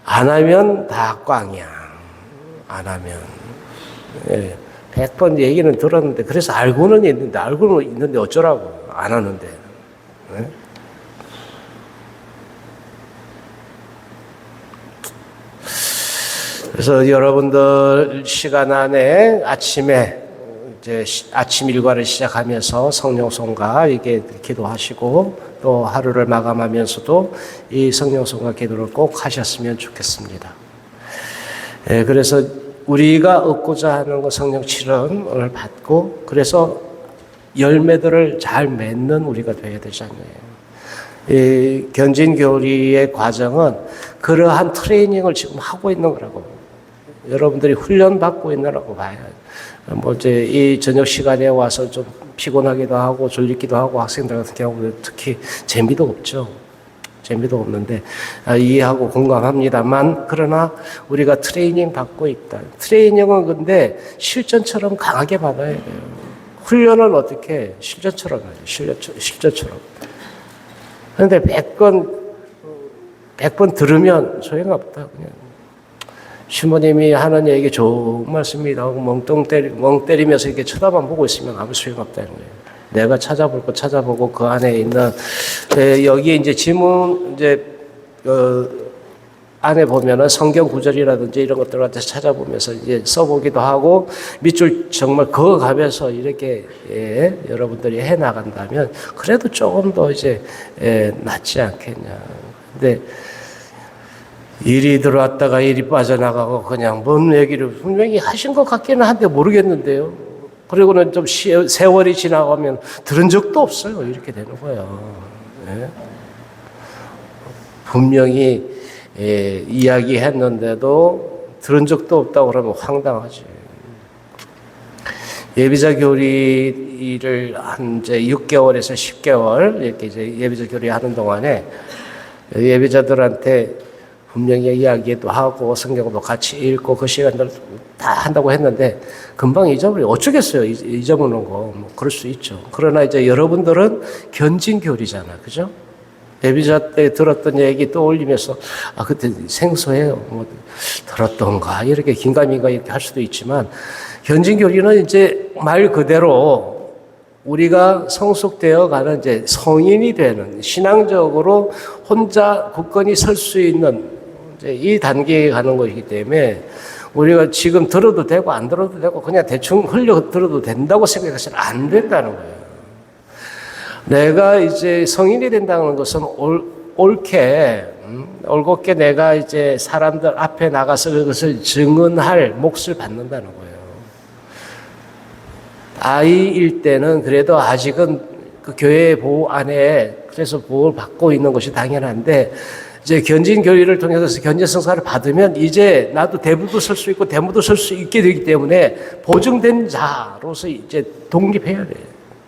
안 하면 다 꽝이야. 안 하면. 100번 얘기는 들었는데, 그래서 알고는 있는데 어쩌라고. 안 하는데. 그래서 여러분들 시간 안에 아침에 이제 아침 일과를 시작하면서 성령송가 이게 기도하시고 또 하루를 마감하면서도 이 성령송가 기도를 꼭 하셨으면 좋겠습니다. 그래서 우리가 얻고자 하는 것 성령 칠언을 받고 그래서 열매들을 잘 맺는 우리가 되어야 되잖아요. 이 견진교리의 과정은 그러한 트레이닝을 지금 하고 있는 거라고. 여러분들이 훈련받고 있느라고 봐요. 뭐 이제 이 저녁 시간에 와서 좀 피곤하기도 하고 졸리기도 하고 학생들 같은 경우는 특히 재미도 없죠. 재미도 없는데 이해하고 공감합니다만 그러나 우리가 트레이닝 받고 있다. 트레이닝은 근데 실전처럼 강하게 받아야 돼요. 훈련은 어떻게 실전처럼 하죠. 실전처럼. 그런데 100번 들으면 소용없다. 그냥 시모님이 하는 얘기 좋은 말씀이다 하고 멍 때리면서 이렇게 쳐다만 보고 있으면 아무 소용없다는 거예요. 내가 찾아볼 거 찾아보고 그 안에 있는 여기에 이제 지문 안에 보면은 성경 구절이라든지 이런 것들 갖다 찾아보면서 이제 써보기도 하고 밑줄 정말 그어가면서 이렇게 여러분들이 해 나간다면 그래도 조금 더 이제 낫지 않겠냐. 근데 일이 들어왔다가 일이 빠져나가고 그냥 뭔 얘기를 분명히 하신 것 같기는 한데 모르겠는데요. 그리고는 좀 세월이 지나가면 들은 적도 없어요. 이렇게 되는 거예요. 분명히 이야기했는데도 들은 적도 없다고 그러면 황당하지. 예비자 교리를 한 이제 6개월에서 10개월 이렇게 이제 예비자 교리 하는 동안에 예비자들한테 분명히 이야기도 하고 성경도 같이 읽고 그 시간들 다 한다고 했는데 금방 잊어버려. 어쩌겠어요. 잊어버리는 거. 뭐 그럴 수 있죠. 그러나 이제 여러분들은 견진교리잖아. 그죠? 예비자 때 들었던 얘기 떠올리면서 그때 생소해요. 뭐 들었던가 이렇게 긴가민가 이렇게 할 수도 있지만 견진교리는 이제 말 그대로 우리가 성숙되어 가는 이제 성인이 되는 신앙적으로 혼자 굳건히 설 수 있는 이제 이 단계에 가는 것이기 때문에 우리가 지금 들어도 되고 안 들어도 되고 그냥 대충 흘려 들어도 된다고 생각해서는 안 된다는 거예요. 내가 이제 성인이 된다는 것은 올곧게 내가 이제 사람들 앞에 나가서 그것을 증언할 몫을 받는다는 거예요. 아이일 때는 그래도 아직은 그 교회 보호 안에 그래서 보호를 받고 있는 것이 당연한데 이제 견진 교리를 통해서 견진 성사를 받으면 이제 나도 대부도 설 수 있고 대무도 설 수 있게 되기 때문에 보증된 자로서 이제 독립해야 돼.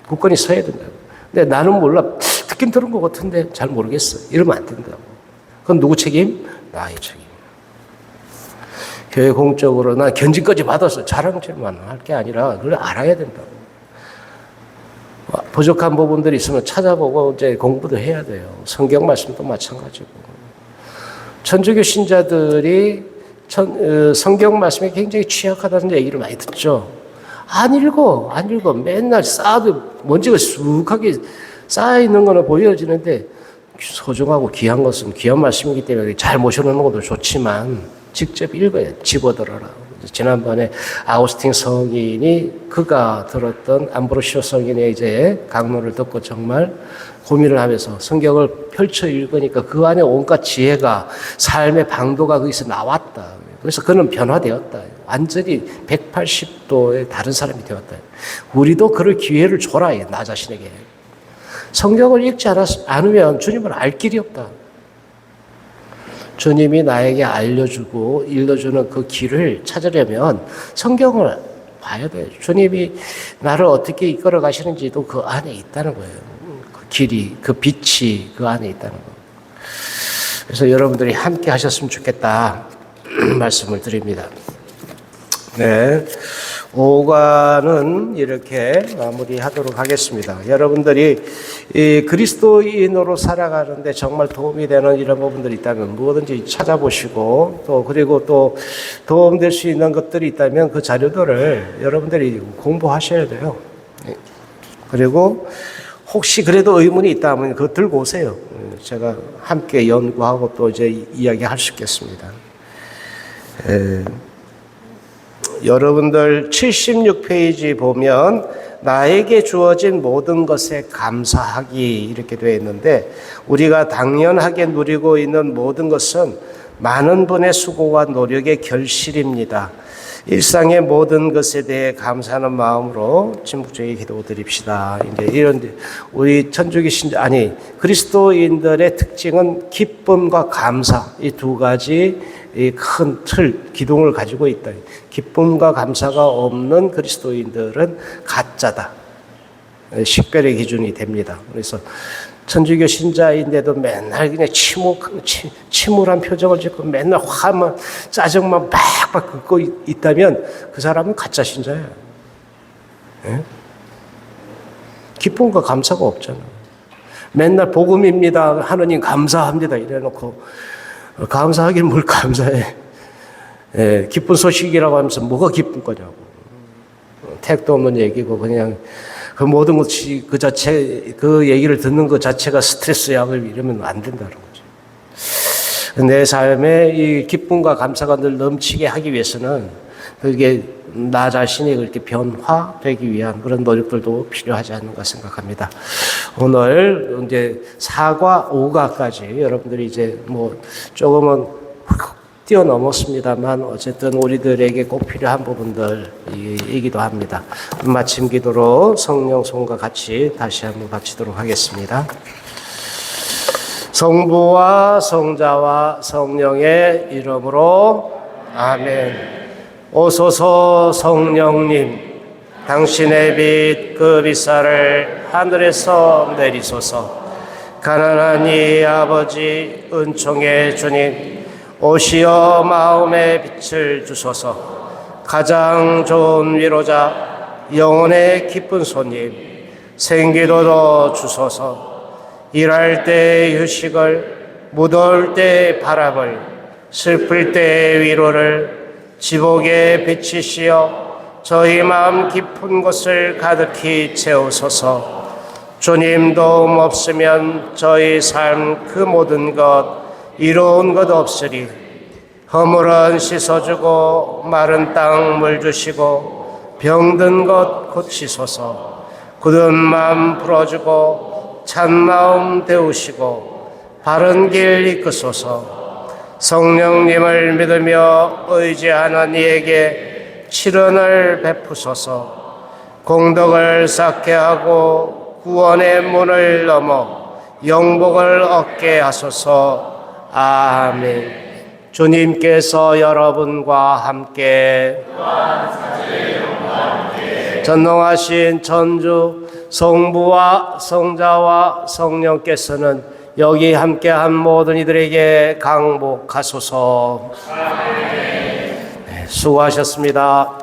굳건히 서야 된다. 근데 나는 몰라. 듣긴 들은 것 같은데 잘 모르겠어. 이러면 안 된다고. 그건 누구 책임? 나의 책임. 교회 공적으로 나 견진까지 받아서 자랑질만 할 게 아니라 그걸 알아야 된다고. 부족한 부분들이 있으면 찾아보고 이제 공부도 해야 돼요. 성경 말씀도 마찬가지고. 천주교 신자들이 성경 말씀에 굉장히 취약하다는 얘기를 많이 듣죠. 안 읽어. 맨날 쌓아도 먼지가 쑥하게 쌓여있는 거는 보여지는데 소중하고 귀한 것은 귀한 말씀이기 때문에 잘 모셔놓는 것도 좋지만 직접 읽어야 집어들어라. 지난번에 아우스틴 성인이 그가 들었던 암브로시오 성인의 이제 강론을 듣고 정말 고민을 하면서 성경을 펼쳐 읽으니까 그 안에 온갖 지혜가 삶의 방도가 거기서 나왔다. 그래서 그는 변화되었다. 완전히 180도의 다른 사람이 되었다. 우리도 그럴 기회를 줘라. 나 자신에게. 성경을 읽지 않으면 주님을 알 길이 없다. 주님이 나에게 알려주고 일러주는 그 길을 찾으려면 성경을 봐야 돼요. 주님이 나를 어떻게 이끌어 가시는지도 그 안에 있다는 거예요. 길이, 그 빛이 그 안에 있다는 것. 그래서 여러분들이 함께 하셨으면 좋겠다 말씀을 드립니다. 네, 5과는 이렇게 마무리하도록 하겠습니다. 여러분들이 이 그리스도인으로 살아가는데 정말 도움이 되는 이런 부분들이 있다면 무엇든지 찾아보시고 또 그리고 또 도움될 수 있는 것들이 있다면 그 자료들을 여러분들이 공부하셔야 돼요. 그리고 혹시 그래도 의문이 있다면 그거 들고 오세요. 제가 함께 연구하고 또 이제 이야기할 수 있겠습니다. 여러분들 76페이지 보면 나에게 주어진 모든 것에 감사하기 이렇게 되어 있는데 우리가 당연하게 누리고 있는 모든 것은 많은 분의 수고와 노력의 결실입니다. 일상의 모든 것에 대해 감사하는 마음으로 침묵적인 기도 드립시다. 이제 이런 우리 천주교 신자 아니 그리스도인들의 특징은 기쁨과 감사 이 두 가지 이 큰 틀 기둥을 가지고 있다. 기쁨과 감사가 없는 그리스도인들은 가짜다. 식별의 기준이 됩니다. 그래서 천주교 신자인데도 맨날 그냥 침울한 표정을 짓고 맨날 화만 짜증만 빡빡 긁고 있다면 그 사람은 가짜 신자예요. 네? 기쁨과 감사가 없잖아요. 맨날 복음입니다. 하느님 감사합니다. 이래놓고 감사하긴 뭘 감사해. 예, 기쁜 소식이라고 하면서 뭐가 기쁜 거냐고. 택도 없는 얘기고 그냥 그 모든 것이 그 자체 그 얘기를 듣는 것 자체가 스트레스야. 이러면 안 된다는 거죠. 내 삶에 이 기쁨과 감사가 늘 넘치게 하기 위해서는 그게 나 자신이 그렇게 변화되기 위한 그런 노력들도 필요하지 않는가 생각합니다. 오늘 이제 4과 5과까지 여러분들이 이제 뭐 조금은 뛰어넘었습니다만 어쨌든 우리들에게 꼭 필요한 부분들이기도 합니다. 마침 기도로 성령 손과 같이 다시 한번 바치도록 하겠습니다. 성부와 성자와 성령의 이름으로 아멘. 오소서 성령님, 당신의 빛 그 빛살을 하늘에서 내리소서. 가난한 이 아버지 은총의 주님, 오시어 마음의 빛을 주소서. 가장 좋은 위로자, 영혼의 기쁜 손님, 생기도도 주소서. 일할 때 휴식을, 무더울 때 바람을, 슬플 때 위로를, 지복에 비치시어 저희 마음 깊은 곳을 가득히 채우소서. 주님 도움 없으면 저희 삶 그 모든 것 이로운 것 없으리. 허물은 씻어주고 마른 땅 물 주시고 병든 것 고치소서. 굳은 마음 풀어주고 찬 마음 데우시고 바른 길 이끄소서. 성령님을 믿으며 의지하는 이에게 칠언을 베푸소서. 공덕을 쌓게 하고 구원의 문을 넘어 영복을 얻게 하소서. 아멘. 주님께서 여러분과 함께 전능하신 천주 성부와 성자와 성령께서는 여기 함께한 모든 이들에게 강복하소서. 네, 수고하셨습니다.